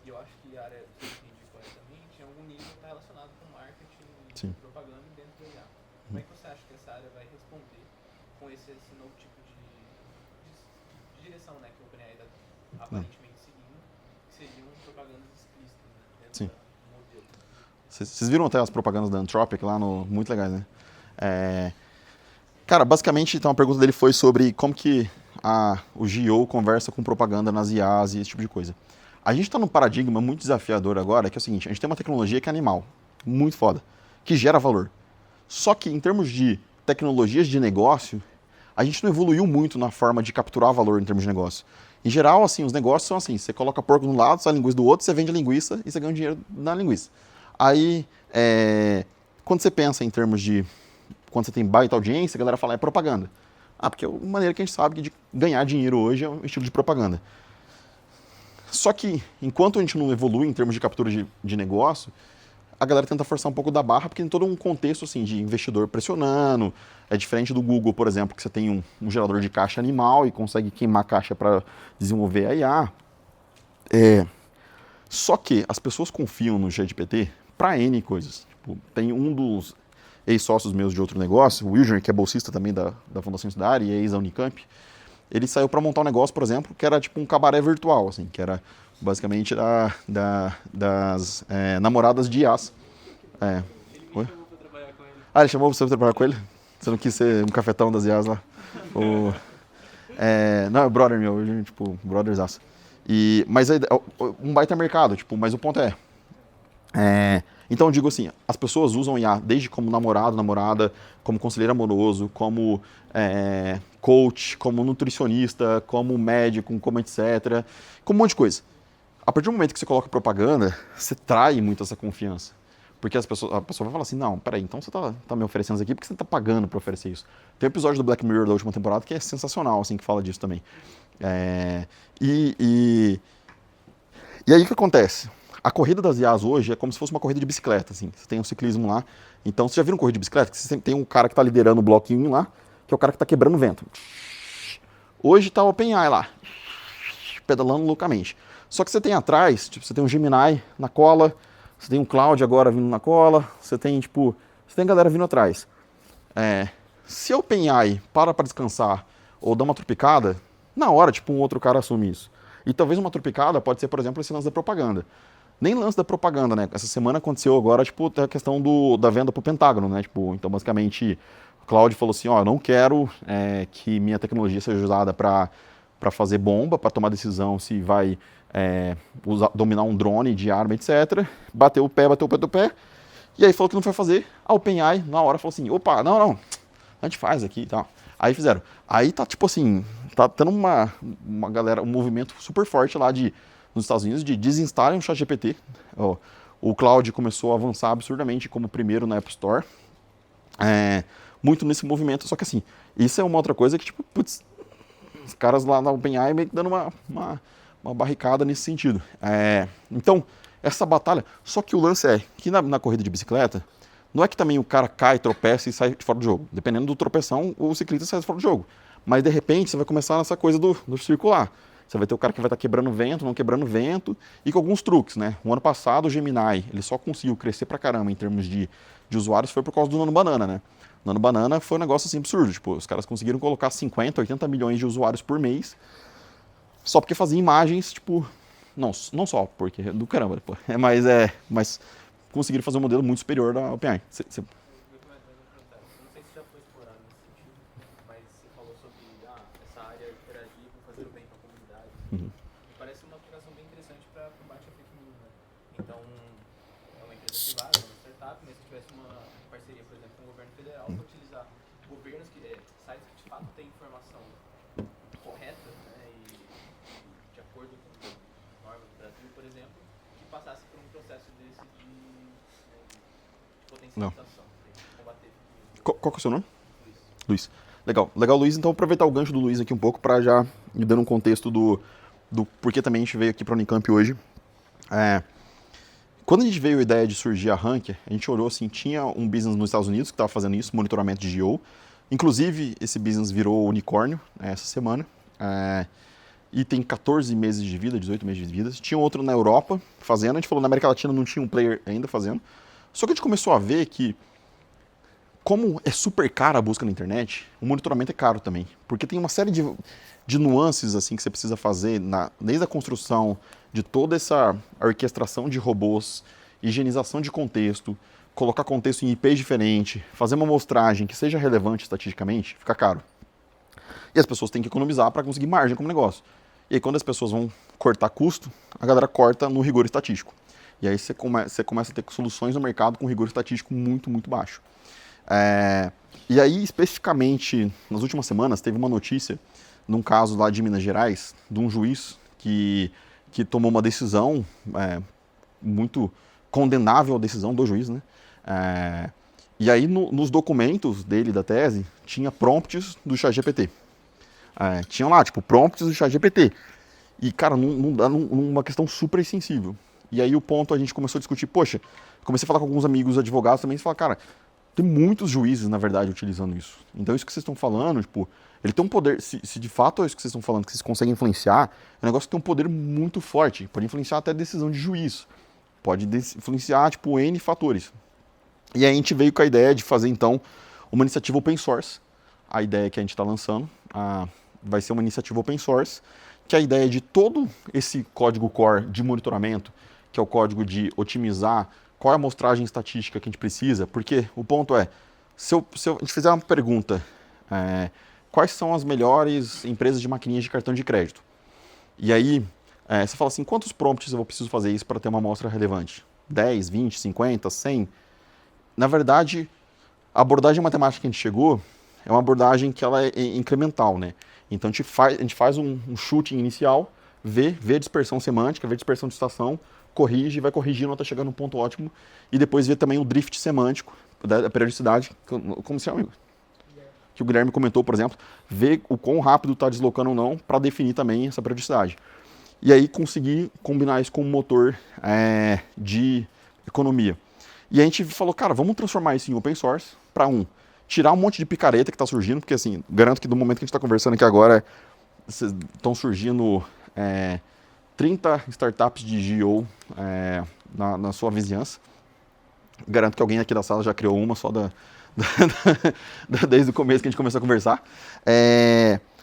E eu acho que a área, se eu entendi corretamente, em algum nível está relacionado com marketing Sim. e propaganda dentro da IA. Como é que você acha que essa área vai responder com esse novo tipo de direção, né, que a OpenAI está aparentemente seguindo, que seriam propagandas explícitas, né, dentro Sim. do modelo? Vocês viram até as propagandas da Anthropic lá no... Muito legais, né? Cara, basicamente, então a pergunta dele foi sobre como que o GO conversa com propaganda nas IAs e esse tipo de coisa. A gente está num paradigma muito desafiador agora, que é o seguinte, a gente tem uma tecnologia que é animal, muito foda, que gera valor. Só que em termos de tecnologias de negócio, a gente não evoluiu muito na forma de capturar valor em termos de negócio. Em geral, assim, os negócios são assim, você coloca porco de um lado, sai a linguiça do outro, você vende a linguiça e você ganha dinheiro na linguiça. Aí, quando você pensa em termos de... Quando você tem baita audiência, a galera fala, é propaganda. Porque é uma maneira que a gente sabe de ganhar dinheiro hoje é um estilo de propaganda. Só que, enquanto a gente não evolui em termos de captura de negócio, a galera tenta forçar um pouco da barra, porque tem todo um contexto assim, de investidor pressionando. É diferente do Google, por exemplo, que você tem um gerador de caixa animal e consegue queimar caixa para desenvolver a IA. Só que as pessoas confiam no ChatGPT para N coisas. Tipo, tem um dos ex-sócios meus de outro negócio, o Wilger, que é bolsista também da Fundação Estudar e é ex da Unicamp, ele saiu para montar um negócio, por exemplo, que era tipo um cabaré virtual, assim, que era basicamente das namoradas de IAs. Ele me Oi? chamou pra trabalhar com ele. Ele chamou você para trabalhar com ele? Você não quis ser um cafetão das IAs lá? Não, é brother meu, tipo, brotherzaço. Mas um baita mercado, tipo, mas o ponto então eu digo assim, as pessoas usam IA desde como namorado, namorada, como conselheiro amoroso, como coach, como nutricionista, como médico, como etc, como um monte de coisa. A partir do momento que você coloca propaganda, você trai muito essa confiança. Porque a pessoa vai falar assim, não, peraí, então você tá me oferecendo isso aqui, porque você tá pagando pra oferecer isso. Tem um episódio do Black Mirror da última temporada que é sensacional, assim, que fala disso também. E aí o que acontece? A corrida das IAs hoje é como se fosse uma corrida de bicicleta, assim. Você tem um ciclismo lá. Então, você já viram corrida de bicicleta? Que você tem um cara que está liderando o bloquinho lá, que é o cara que está quebrando o vento. Hoje está o OpenAI lá, pedalando loucamente. Só que você tem atrás, tipo, você tem um Gemini na cola, você tem um Cloud agora vindo na cola, você tem galera vindo atrás. Se a OpenAI para descansar ou dá uma tropicada, na hora, tipo, um outro cara assume isso. E talvez uma tropicada pode ser, por exemplo, esse lance da propaganda. Nem lance da propaganda, né? Essa semana aconteceu agora, tipo, a questão da venda pro Pentágono, né? Tipo, então, basicamente, o Cloud falou assim, eu não quero que minha tecnologia seja usada para fazer bomba, para tomar decisão se vai dominar um drone de arma, etc. Bateu o pé. E aí falou que não foi fazer. A OpenAI, na hora, falou assim, opa, não, a gente faz aqui e tal. Aí fizeram. Aí tá, tipo assim, tá tendo uma galera, um movimento super forte lá nos Estados Unidos de desinstalem o ChatGPT. O Cloud começou a avançar absurdamente como primeiro na App Store. Muito nesse movimento, só que assim, isso é uma outra coisa que, tipo, putz, os caras lá na OpenAI meio que dando uma barricada nesse sentido. Então, essa batalha, só que o lance é que na corrida de bicicleta, não é que também o cara cai, tropeça e sai de fora do jogo. Dependendo do tropeção, o ciclista sai de fora do jogo. Mas de repente você vai começar nessa coisa do circular. Você vai ter o cara que vai estar quebrando vento, não quebrando vento, e com alguns truques, né? O ano passado o Gemini, ele só conseguiu crescer pra caramba em termos de usuários, foi por causa do Nano Banana, né? O Nano Banana foi um negócio assim absurdo, tipo, os caras conseguiram colocar 50, 80 milhões de usuários por mês, só porque fazia imagens, tipo, não só, porque do caramba, pô, mas conseguiram fazer um modelo muito superior da OpenAI. Não sei se já foi explorado nesse sentido, mas você falou sobre essa área interagiva, fazer o bem para a comunidade. Me parece uma aplicação bem interessante para combate à fake news, né? Então, é uma empresa privada, uma startup, mas se tivesse uma parceria, por exemplo, com o governo federal, para utilizar governos sites que de fato têm informação correta, né, e de acordo com as normas do Brasil, por exemplo, que passasse por um processo desse de potencialização, para combater. Qual que é o seu nome? Luiz. Luiz. Legal, Luiz. Então, aproveitar o gancho do Luiz aqui um pouco para já ir dando um contexto do porquê também a gente veio aqui para a Unicamp hoje. Quando a gente veio a ideia de surgir a Ranker, a gente olhou assim, tinha um business nos Estados Unidos que estava fazendo isso, monitoramento de GO. Inclusive, esse business virou unicórnio essa semana. E tem 14 meses de vida, 18 meses de vida. Tinha outro na Europa fazendo. A gente falou na América Latina não tinha um player ainda fazendo. Só que a gente começou a ver que, como é super cara a busca na internet, o monitoramento é caro também. Porque tem uma série de nuances assim que você precisa fazer desde a construção de toda essa orquestração de robôs, higienização de contexto, colocar contexto em IPs diferente, fazer uma amostragem que seja relevante estatisticamente, fica caro. E as pessoas têm que economizar para conseguir margem como negócio. E aí quando as pessoas vão cortar custo, a galera corta no rigor estatístico. E aí você começa a ter soluções no mercado com rigor estatístico muito, muito baixo. E aí, especificamente, nas últimas semanas, teve uma notícia, num caso lá de Minas Gerais, de um juiz que tomou uma decisão muito condenável, a decisão do juiz, né? E aí, nos documentos dele, da tese, tinha prompts do ChatGPT. Tinha lá, tipo, prompts do ChatGPT. E, cara, numa questão super sensível. E aí, o ponto, a gente começou a discutir, poxa, comecei a falar com alguns amigos advogados também, e falar, cara, tem muitos juízes, na verdade, utilizando isso. Então, isso que vocês estão falando, tipo, ele tem um poder, se de fato é isso que vocês estão falando, que vocês conseguem influenciar, é um negócio que tem um poder muito forte, pode influenciar até a decisão de juiz, pode influenciar, tipo, N fatores. E aí a gente veio com a ideia de fazer, então, uma iniciativa open source. A ideia que a gente está lançando vai ser uma iniciativa open source, que é a ideia de todo esse código core de monitoramento, que é o código de otimizar qual é a amostragem estatística que a gente precisa, porque o ponto é, se a gente fizer uma pergunta, quais são as melhores empresas de maquininhas de cartão de crédito? E aí, você fala assim, quantos prompts eu preciso fazer isso para ter uma amostra relevante? 10, 20, 50, 100? Na verdade, a abordagem matemática que a gente chegou é uma abordagem que ela é incremental, né? Então, a gente faz um chute inicial, vê a dispersão semântica, vê a dispersão de estação, corrige, vai corrigindo até chegar no ponto ótimo, e depois vê também o drift semântico, da periodicidade, como se chama, que o Guilherme comentou, por exemplo, ver o quão rápido está deslocando ou não, para definir também essa periodicidade. E aí conseguir combinar isso com um motor de economia. E a gente falou, cara, vamos transformar isso em open source, para tirar um monte de picareta que está surgindo, porque assim, garanto que do momento que a gente está conversando aqui agora, estão surgindo 30 startups de GO na sua vizinhança. Garanto que alguém aqui da sala já criou uma só desde o começo que a gente começou a conversar.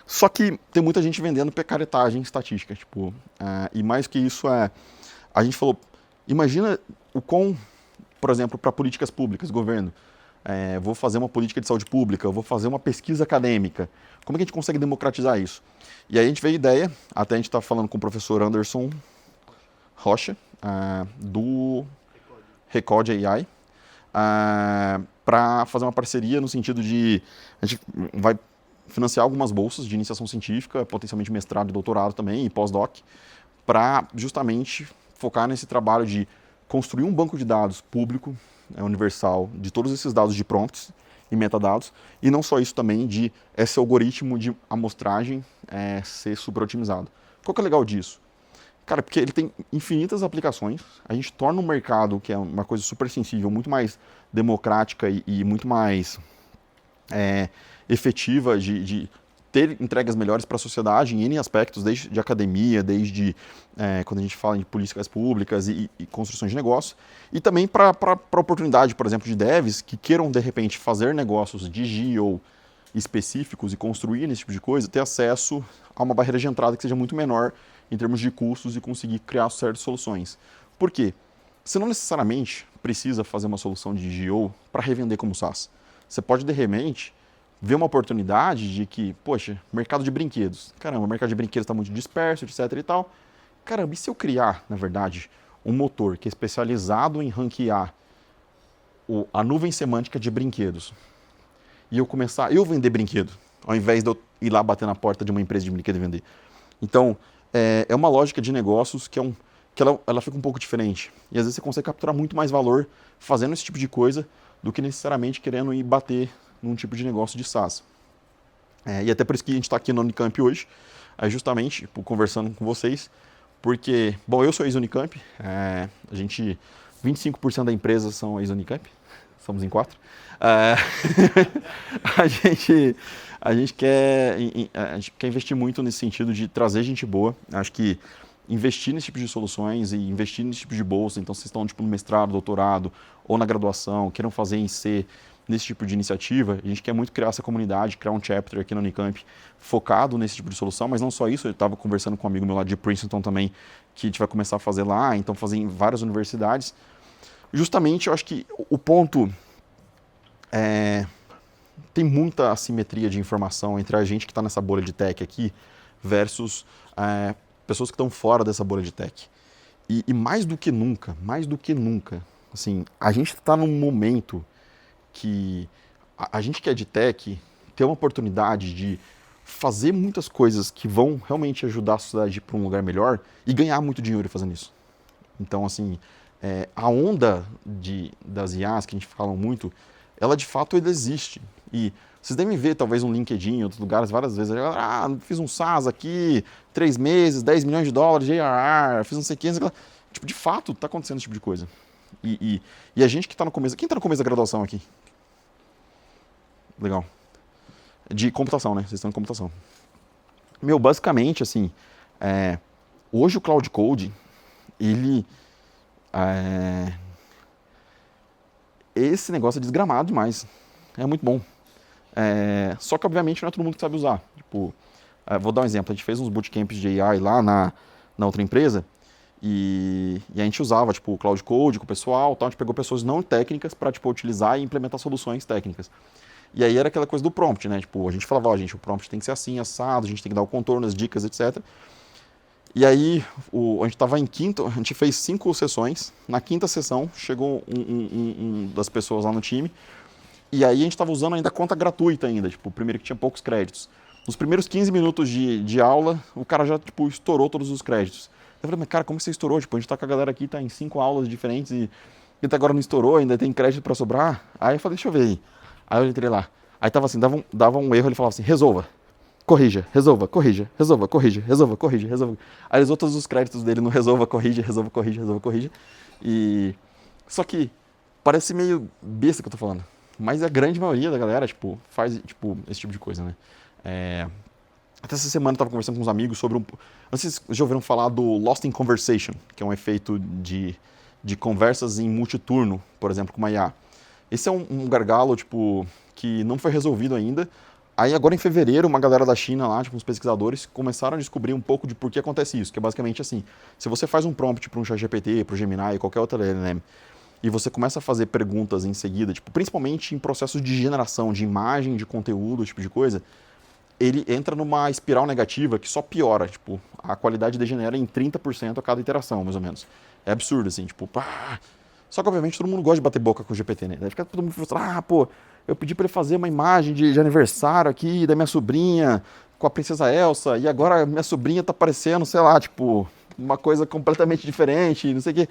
Só que tem muita gente vendendo picaretagem estatística. Tipo, e mais que isso, a gente falou, imagina o quão, por exemplo, para políticas públicas, governo, vou fazer uma política de saúde pública, vou fazer uma pesquisa acadêmica, como é que a gente consegue democratizar isso? E aí a gente veio a ideia, até a gente está falando com o professor Anderson Rocha, do Recode AI, para fazer uma parceria no sentido de, a gente vai financiar algumas bolsas de iniciação científica, potencialmente mestrado e doutorado também, e pós-doc, para justamente focar nesse trabalho de construir um banco de dados público, universal, de todos esses dados de prompts e metadados, e não só isso também de esse algoritmo de amostragem ser super otimizado. Qual que é o legal disso? Cara, porque ele tem infinitas aplicações, a gente torna um mercado que é uma coisa super sensível, muito mais democrática e muito mais efetiva de ter entregas melhores para a sociedade em N aspectos, desde de academia, desde quando a gente fala de políticas públicas e construções de negócio, e também para oportunidade, por exemplo, de devs que queiram, de repente, fazer negócios de GO específicos e construir esse tipo de coisa, ter acesso a uma barreira de entrada que seja muito menor em termos de custos e conseguir criar certas soluções. Por quê? Você não necessariamente precisa fazer uma solução de GO para revender como SaaS. Você pode, de repente, ver uma oportunidade de que, poxa, mercado de brinquedos. Caramba, o mercado de brinquedos está muito disperso, etc e tal. Caramba, e se eu criar, na verdade, um motor que é especializado em ranquear a nuvem semântica de brinquedos e eu começar eu vender brinquedo, ao invés de eu ir lá bater na porta de uma empresa de brinquedo e vender. Então, é uma lógica de negócios que ela fica um pouco diferente. E às vezes você consegue capturar muito mais valor fazendo esse tipo de coisa do que necessariamente querendo ir bater num tipo de negócio de SaaS. E até por isso que a gente está aqui no Unicamp hoje, justamente conversando com vocês, porque, bom, eu sou ex-Unicamp, 25% da empresa são ex-Unicamp, somos em 4. A gente quer investir muito nesse sentido de trazer gente boa. Acho que investir nesse tipo de soluções e investir nesse tipo de bolsa, então vocês estão no mestrado, doutorado ou na graduação, queiram fazer em C nesse tipo de iniciativa, a gente quer muito criar essa comunidade, criar um chapter aqui na Unicamp focado nesse tipo de solução, mas não só isso, eu estava conversando com um amigo meu lá de Princeton também, que a gente vai começar a fazer lá, então fazer em várias universidades. Justamente, eu acho que o ponto tem muita assimetria de informação entre a gente que está nessa bolha de tech aqui versus pessoas que estão fora dessa bolha de tech. E mais do que nunca, assim, a gente está num momento que a gente que é de tech tem uma oportunidade de fazer muitas coisas que vão realmente ajudar a sociedade para um lugar melhor e ganhar muito dinheiro fazendo isso. Então, assim, a onda das IAs que a gente fala muito, ela de fato existe. E vocês devem ver, talvez, no LinkedIn, em outros lugares, várias vezes, fiz um SaaS aqui, 3 meses, $10 milhões de ARR, fiz não sei o que, tipo, de fato, está acontecendo esse tipo de coisa. E a gente que está no começo... Quem está no começo da graduação aqui? Legal. De computação, né? Vocês estão em computação. Basicamente, assim, hoje o Cloud Code, ele... esse negócio é desgramado demais. É muito bom. Só que, obviamente, não é todo mundo que sabe usar. Tipo, vou dar um exemplo. A gente fez uns bootcamps de AI lá na outra empresa e a gente usava, tipo, o Cloud Code com o pessoal. Tal. A gente pegou pessoas não técnicas para, tipo, utilizar e implementar soluções técnicas. E aí era aquela coisa do prompt, né? Tipo, a gente falava, ó, gente, o prompt tem que ser assim, assado, a gente tem que dar o contorno, as dicas, etc. E aí, a gente estava em quinto, a gente fez 5 sessões. Na quinta sessão, chegou um das pessoas lá no time. E aí a gente estava usando ainda conta gratuita ainda, tipo, o primeiro que tinha poucos créditos. Nos primeiros 15 minutos de aula, o cara já, tipo, estourou todos os créditos. Eu falei, mas cara, como que você estourou? Tipo, a gente tá com a galera aqui, tá em 5 aulas diferentes e até agora não estourou, ainda tem crédito para sobrar. Aí eu falei, deixa eu ver aí. Aí eu entrei lá. Aí tava assim, dava um erro, ele falava assim, resolva, corrija, resolva, corrija, resolva, corrija, resolva, corrija, resolva. Aí ele usou todos os créditos dele no resolva, corrija, resolva, corrija, resolva, corrija. Só que parece meio besta que eu tô falando. Mas a grande maioria da galera, tipo, faz, tipo, esse tipo de coisa, né? Até essa semana eu tava conversando com uns amigos sobre não sei se vocês já ouviram falar do Lost in Conversation, que é um efeito de conversas em multiturno, por exemplo, com uma IA. Esse é um gargalo, tipo, que não foi resolvido ainda. Aí agora em fevereiro, uma galera da China lá, tipo, uns pesquisadores, começaram a descobrir um pouco de por que acontece isso, que é basicamente assim, se você faz um prompt para um ChatGPT, para o Gemini, qualquer outra LLM, e você começa a fazer perguntas em seguida, tipo, principalmente em processos de geração de imagem, de conteúdo, tipo de coisa, ele entra numa espiral negativa que só piora, tipo, a qualidade degenera em 30% a cada iteração, mais ou menos. É absurdo, assim, tipo, pá. Só que, obviamente, todo mundo gosta de bater boca com o GPT, né? Daí fica todo mundo frustrado, pô, eu pedi pra ele fazer uma imagem de aniversário aqui da minha sobrinha com a princesa Elsa, e agora minha sobrinha tá parecendo, sei lá, tipo, uma coisa completamente diferente, não sei o quê.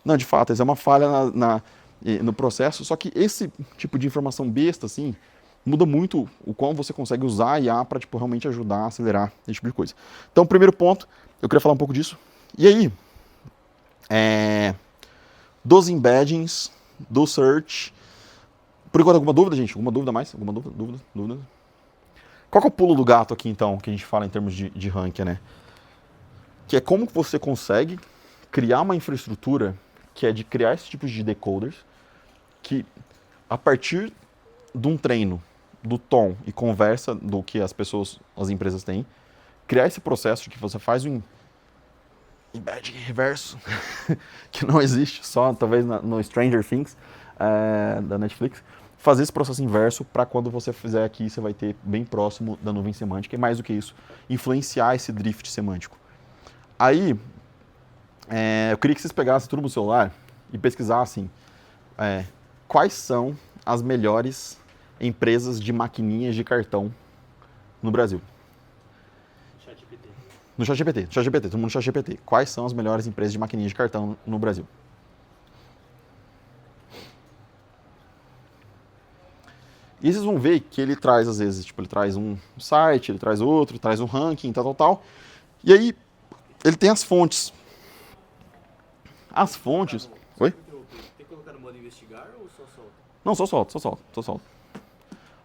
Não, de fato, isso é uma falha no processo, só que esse tipo de informação besta, assim, muda muito o quão você consegue usar a IA para, tipo, realmente ajudar a acelerar esse tipo de coisa. Então, primeiro ponto, eu queria falar um pouco disso. E aí, dos embeddings, do search. Por enquanto, alguma dúvida, gente? Alguma dúvida mais? Alguma dúvida? Qual que é o pulo do gato aqui, então, que a gente fala em termos de ranking, né? Que é como que você consegue criar uma infraestrutura que é de criar esses tipos de decoders que, a partir de um treino, do tom e conversa do que as empresas têm, criar esse processo de que você faz um embedding reverso, que não existe, só talvez no Stranger Things, da Netflix, fazer esse processo inverso para quando você fizer aqui, você vai ter bem próximo da nuvem semântica, e mais do que isso, influenciar esse drift semântico. Aí, eu queria que vocês pegassem tudo no celular e pesquisassem quais são as melhores empresas de maquininhas de cartão no Brasil? ChatGPT. No ChatGPT, todo mundo no ChatGPT. Quais são as melhores empresas de maquininhas de cartão no Brasil? E vocês vão ver que ele traz, às vezes, tipo, ele traz um site, ele traz outro, traz um ranking, tal. E aí, ele tem as fontes. As fontes... Oi? Tem que colocar no modo investigar ou só solta? Não, só solto.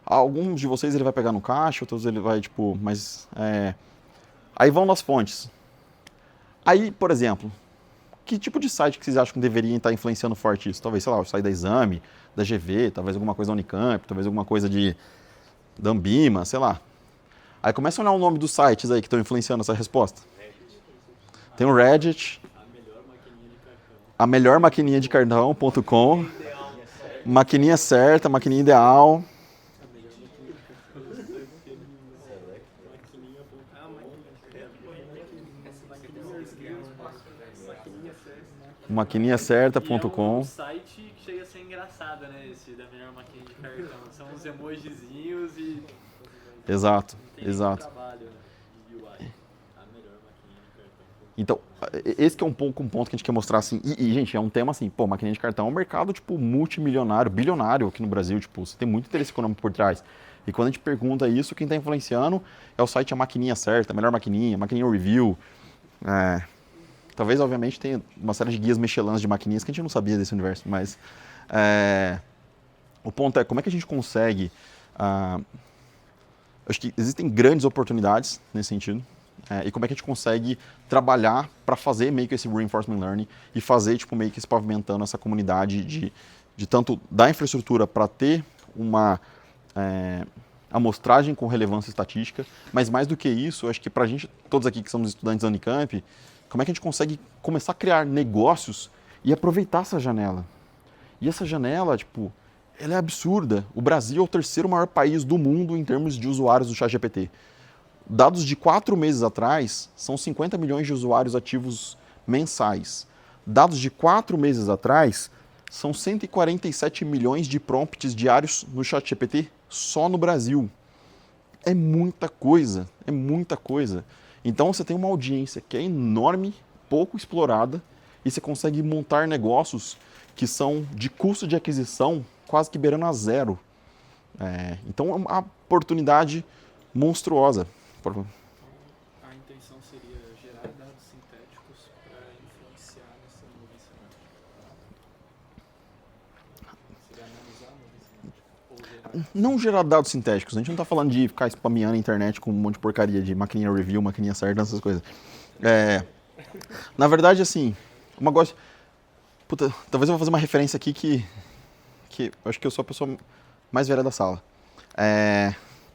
Alguns de vocês ele vai pegar no caixa, outros ele vai, tipo, mas... Aí vão nas fontes. Aí, por exemplo, que tipo de site que vocês acham que deveriam estar influenciando forte isso? Talvez, sei lá, o site da Exame, da GV, talvez alguma coisa da Unicamp, talvez alguma coisa da Ambima, sei lá. Aí começa a olhar o nome dos sites aí que estão influenciando essa resposta. Tem o Reddit, a melhor maquininha de cartão.com, maquininha certa, maquininha ideal. Maquininhacerta.com. É um site que chega a ser engraçado, né? Esse da melhor maquininha de cartão. São uns emojizinhos e... Exato. Trabalho, né? De UI. A melhor maquininha de cartão. Então, esse que é um ponto que a gente quer mostrar, assim, gente, é um tema assim, maquininha de cartão é um mercado, tipo, multimilionário, bilionário aqui no Brasil, tipo, você tem muito interesse econômico por trás. E quando a gente pergunta isso, quem está influenciando é o site A Maquininha Certa, a melhor maquininha review. Talvez, obviamente, tenha uma série de guias Michelin de maquininhas que a gente não sabia desse universo, mas o ponto é como é que a gente consegue... acho que existem grandes oportunidades nesse sentido, e como é que a gente consegue trabalhar para fazer meio que esse reinforcement learning e fazer tipo, meio que se pavimentando essa comunidade de tanto da infraestrutura para ter uma amostragem com relevância estatística, mas mais do que isso, acho que para a gente, todos aqui que somos estudantes da Unicamp, como é que a gente consegue começar a criar negócios e aproveitar essa janela? E essa janela, tipo, ela é absurda. O Brasil é o terceiro maior país do mundo em termos de usuários do ChatGPT. Dados de 4 meses atrás, são 50 milhões de usuários ativos mensais. Dados de 4 meses atrás, são 147 milhões de prompts diários no ChatGPT só no Brasil. É muita coisa, é muita coisa. Então você tem uma audiência que é enorme, pouco explorada, e você consegue montar negócios que são de custo de aquisição quase que beirando a zero. Então é uma oportunidade monstruosa. A intenção seria gerar dados sintéticos para influenciar nessa nuvem semântica. Seria analisar a nuvem semântica. Ou gerar... Não gerar dados sintéticos, a gente não está falando de ficar spameando a internet com um monte de porcaria de maquininha review, maquininha certa, essas coisas. Na verdade, assim, uma coisa... Puta, talvez eu vou fazer uma referência aqui que eu acho que eu sou a pessoa mais velha da sala.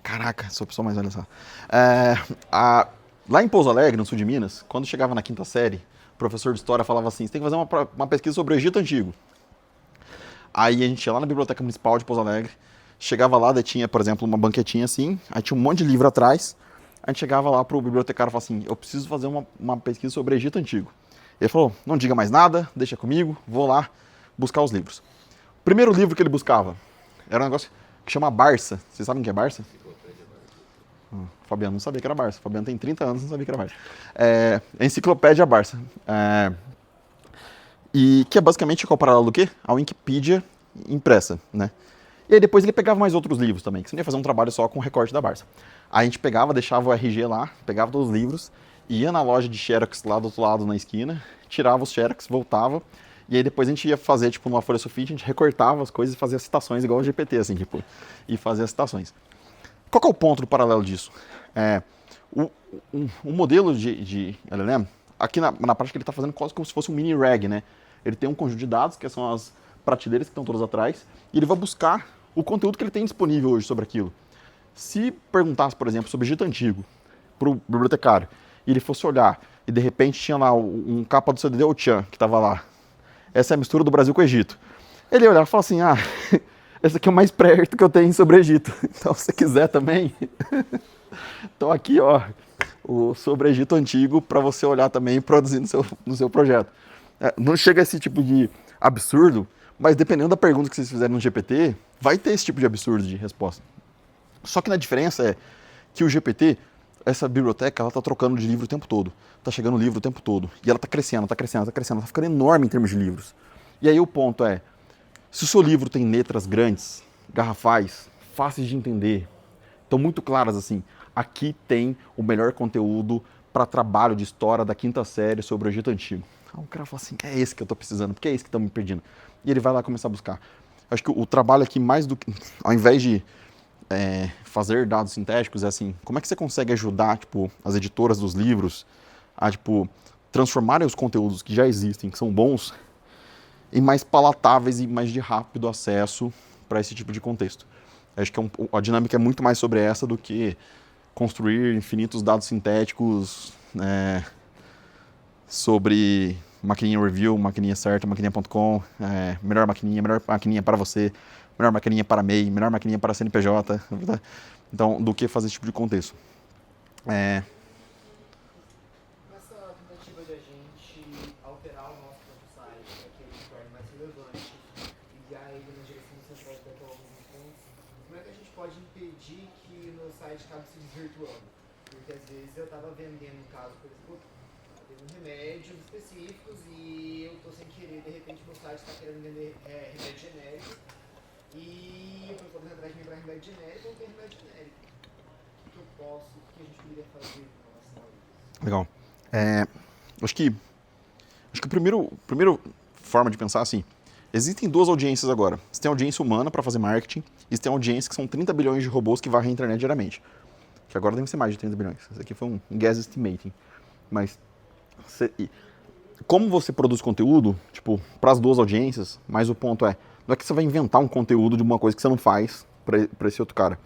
Caraca, sou a pessoa mais velha da sala. Lá em Pouso Alegre, no sul de Minas, quando chegava na 5ª série, o professor de história falava assim, você tem que fazer uma pesquisa sobre o Egito Antigo. Aí a gente ia lá na Biblioteca Municipal de Pouso Alegre, chegava lá, daí tinha, por exemplo, uma banquetinha assim, aí tinha um monte de livro atrás, a gente chegava lá pro bibliotecário e falava assim, eu preciso fazer uma pesquisa sobre o Egito Antigo. Ele falou, não diga mais nada, deixa comigo, vou lá buscar os livros. O primeiro livro que ele buscava era um negócio que chama Barça. Vocês sabem o que é Barça? Fabiano não sabia que era Barça. Fabiano tem 30 anos, não sabia que era Barça. É a Enciclopédia Barça. E que é basicamente qual paralelo do quê? A Wikipedia impressa, né? E aí depois ele pegava mais outros livros também, que você não ia fazer um trabalho só com o recorte da Barça. Aí a gente pegava, deixava o RG lá, pegava todos os livros, ia na loja de Xerox lá do outro lado na esquina, tirava os Xerox, voltava, e aí depois a gente ia fazer, tipo, numa folha sulfite, a gente recortava as coisas e fazia citações igual o GPT, assim, tipo, e fazia citações. Qual que é o ponto do paralelo disso? O modelo de LLM, aqui na prática ele está fazendo quase como se fosse um mini RAG, né? Ele tem um conjunto de dados, que são as prateleiras que estão todas atrás, e ele vai buscar o conteúdo que ele tem disponível hoje sobre aquilo. Se perguntasse, por exemplo, sobre o Egito Antigo, para o bibliotecário, e ele fosse olhar, e de repente tinha lá um capa do CDD Ochan, que estava lá. Essa é a mistura do Brasil com o Egito. Ele ia olhar e falar assim, esse aqui é o mais perto que eu tenho sobre o Egito. Então, se você quiser também, então aqui, ó, o sobre o Egito Antigo, para você olhar também e produzir no seu projeto. Não chega a esse tipo de absurdo, Mas dependendo da pergunta que vocês fizerem no GPT, vai ter esse tipo de absurdo de resposta. Só que a diferença é que o GPT, essa biblioteca, ela tá trocando de livro o tempo todo. Tá chegando livro o tempo todo. E ela tá crescendo, tá ficando enorme em termos de livros. E aí o ponto é, se o seu livro tem letras grandes, garrafais, fáceis de entender, estão muito claras assim, aqui tem o melhor conteúdo para trabalho de história da 5ª série sobre o Egito Antigo. Aí o cara fala assim, é esse que eu tô precisando, porque é esse que tá me perdendo. E ele vai lá começar a buscar. Acho que o trabalho aqui, mais do que, ao invés de fazer dados sintéticos, é assim, como é que você consegue ajudar, tipo, as editoras dos livros a, tipo, transformarem os conteúdos que já existem, que são bons, em mais palatáveis e mais de rápido acesso para esse tipo de contexto. Acho que a dinâmica é muito mais sobre essa do que construir infinitos dados sintéticos sobre maquininha review, maquininha certa, maquininha.com, melhor maquininha para você, melhor maquininha para MEI, melhor maquininha para CNPJ, então, do que fazer esse tipo de contexto. Essa tentativa de a gente alterar o nosso próprio site para que ele se torne mais relevante e guiar ele na direção do central de data alguns pontos, como é que a gente pode impedir que o meu site acabe se desvirtuando? Porque às vezes eu estava vendendo um caso, por exemplo, remédios específicos e eu estou sem querer, de repente meu site está querendo vender remédio genérico e eu estou correndo atrás de mim para remédio genérico ou tem remédio genérico. O que eu posso, o que a gente poderia fazer em relação a isso? Legal. Acho que a primeira forma de pensar assim, existem 2 audiências agora. Você tem a audiência humana para fazer marketing e você tem a audiência que são 30 bilhões de robôs que varrem a internet diariamente. Que agora deve ser mais de 30 bilhões. Esse aqui foi um guess estimating. Mas como você produz conteúdo, tipo, para as 2 audiências, mas o ponto não é que você vai inventar um conteúdo de uma coisa que você não faz para esse outro cara.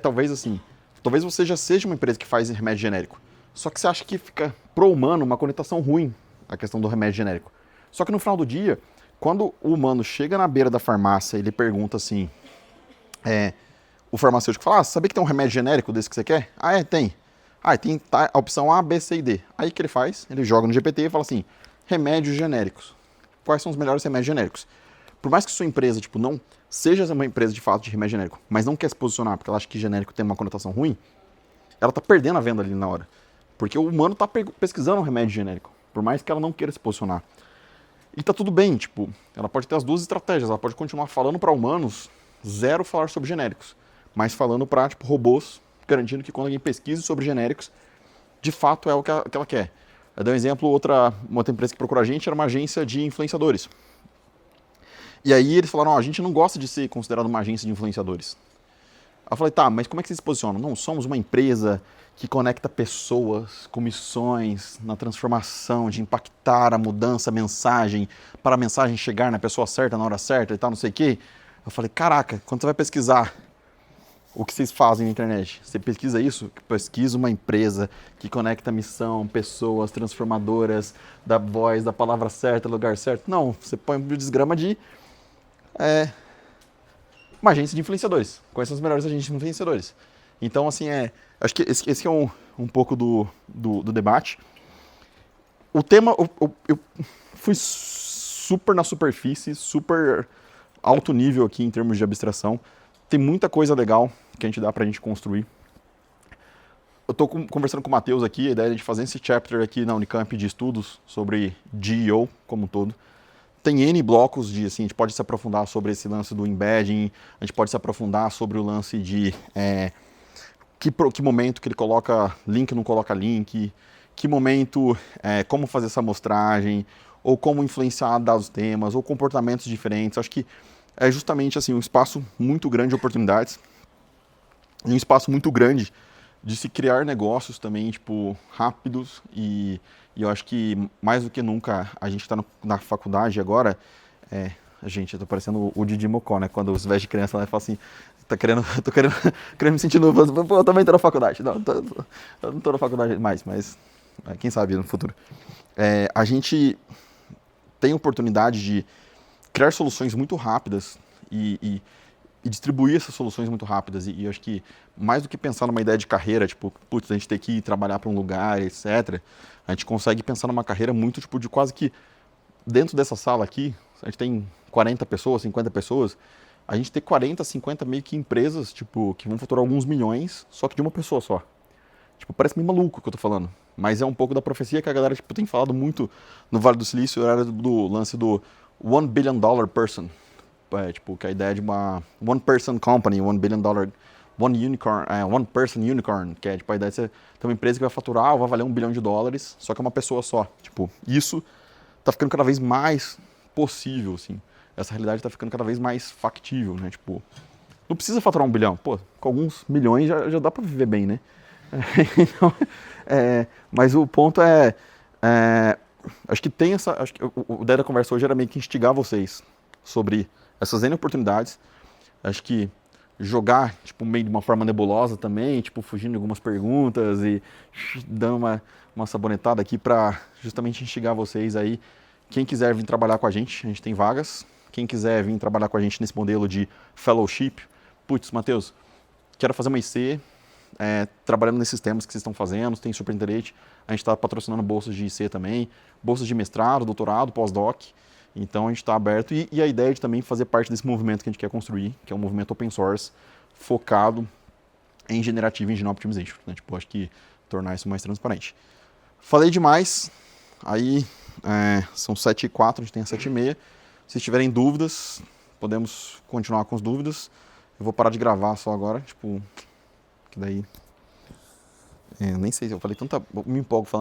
Talvez assim, talvez você já seja uma empresa que faz remédio genérico, só que você acha que fica pro humano uma conotação ruim a questão do remédio genérico. Só que no final do dia, quando o humano chega na beira da farmácia e ele pergunta assim, o farmacêutico fala, sabia que tem um remédio genérico desse que você quer? Tem. Tem a opção A, B, C e D. Aí o que ele faz? Ele joga no GPT e fala assim, remédios genéricos. Quais são os melhores remédios genéricos? Por mais que sua empresa, tipo, não seja uma empresa de fato de remédio genérico, mas não quer se posicionar porque ela acha que genérico tem uma conotação ruim, ela tá perdendo a venda ali na hora. Porque o humano tá pesquisando um remédio genérico, por mais que ela não queira se posicionar. E tá tudo bem, tipo, ela pode ter as 2 estratégias, ela pode continuar falando para humanos, zero falar sobre genéricos, mas falando para, tipo, robôs, garantindo que quando alguém pesquise sobre genéricos, de fato é o que ela quer. Eu dei um exemplo, uma outra empresa que procurou a gente era uma agência de influenciadores. E aí eles falaram, a gente não gosta de ser considerado uma agência de influenciadores. Aí eu falei, tá, mas como é que vocês se posicionam? Não, somos uma empresa que conecta pessoas com missões na transformação, de impactar a mudança, a mensagem, para a mensagem chegar na pessoa certa, na hora certa e tal, não sei o quê. Eu falei, caraca, quando você vai pesquisar o que vocês fazem na internet? Você pesquisa isso? Pesquisa uma empresa que conecta missão, pessoas transformadoras, da voz, da palavra certa, lugar certo. Não, você põe um desgrama de uma agência de influenciadores. Quais são os melhores agentes de influenciadores? Então, assim, acho que esse é um pouco do debate. O tema, eu fui super na superfície, super alto nível aqui em termos de abstração. Tem muita coisa legal que a gente dá pra gente construir. Eu tô conversando com o Matheus aqui, a ideia de fazer esse chapter aqui na Unicamp de estudos sobre GEO como um todo. Tem N blocos de, assim, a gente pode se aprofundar sobre esse lance do embedding, a gente pode se aprofundar sobre o lance de que momento que ele coloca link, não coloca link, que momento, como fazer essa amostragem, ou como influenciar dados temas, ou comportamentos diferentes. Acho que é justamente assim, um espaço muito grande de oportunidades e um espaço muito grande de se criar negócios também, tipo, rápidos e eu acho que mais do que nunca a gente está na faculdade agora, eu tô parecendo o Didi Mocó, né, quando os velhos de criança lá falam assim, tô querendo me sentir novo, pô, eu também tô na faculdade, não, eu não tô na faculdade mais, mas quem sabe no futuro. A gente tem oportunidade de criar soluções muito rápidas e distribuir essas soluções muito rápidas. E eu acho que mais do que pensar numa ideia de carreira, tipo, putz, a gente tem que ir trabalhar para um lugar, etc., a gente consegue pensar numa carreira muito, tipo, de quase que dentro dessa sala aqui, a gente tem 40 pessoas, 50 pessoas, a gente ter 40, 50 meio que empresas, tipo, que vão faturar alguns milhões, só que de uma pessoa só. Tipo, parece meio maluco o que eu tô falando. Mas é um pouco da profecia que a galera, tipo, tem falado muito no Vale do Silício, era do lance do $1 billion person. Tipo, que é a ideia de uma one person company, $1 billion, one person unicorn, que é tipo a ideia de você ter uma empresa que vai faturar ou vai valer $1 bilhão, só que é uma pessoa só. Tipo, isso tá ficando cada vez mais possível, assim. Essa realidade tá ficando cada vez mais factível, né? Tipo, não precisa faturar $1 bilhão. Pô, com alguns milhões já dá pra viver bem, né? Então, mas o ponto acho que tem essa, acho que o ideia da conversa hoje era meio que instigar vocês sobre essas N oportunidades. Acho que jogar, tipo, meio de uma forma nebulosa também, tipo, fugindo de algumas perguntas e dando uma sabonetada aqui para justamente instigar vocês aí. Quem quiser vir trabalhar com a gente tem vagas. Quem quiser vir trabalhar com a gente nesse modelo de fellowship, putz, Matheus, quero fazer uma IC, trabalhando nesses temas que vocês estão fazendo, tem super interesse. A gente está patrocinando bolsas de IC também, bolsas de mestrado, doutorado, pós-doc. Então a gente está aberto e a ideia de também fazer parte desse movimento que a gente quer construir, que é um movimento open source focado em Generative Engine Optimization, né? Tipo, acho que tornar isso mais transparente. Falei demais, aí são 7h04, a gente tem as 7h30. Se tiverem dúvidas, podemos continuar com as dúvidas. Eu vou parar de gravar só agora, tipo, que daí... nem sei, eu falei tanta... me empolgo falando.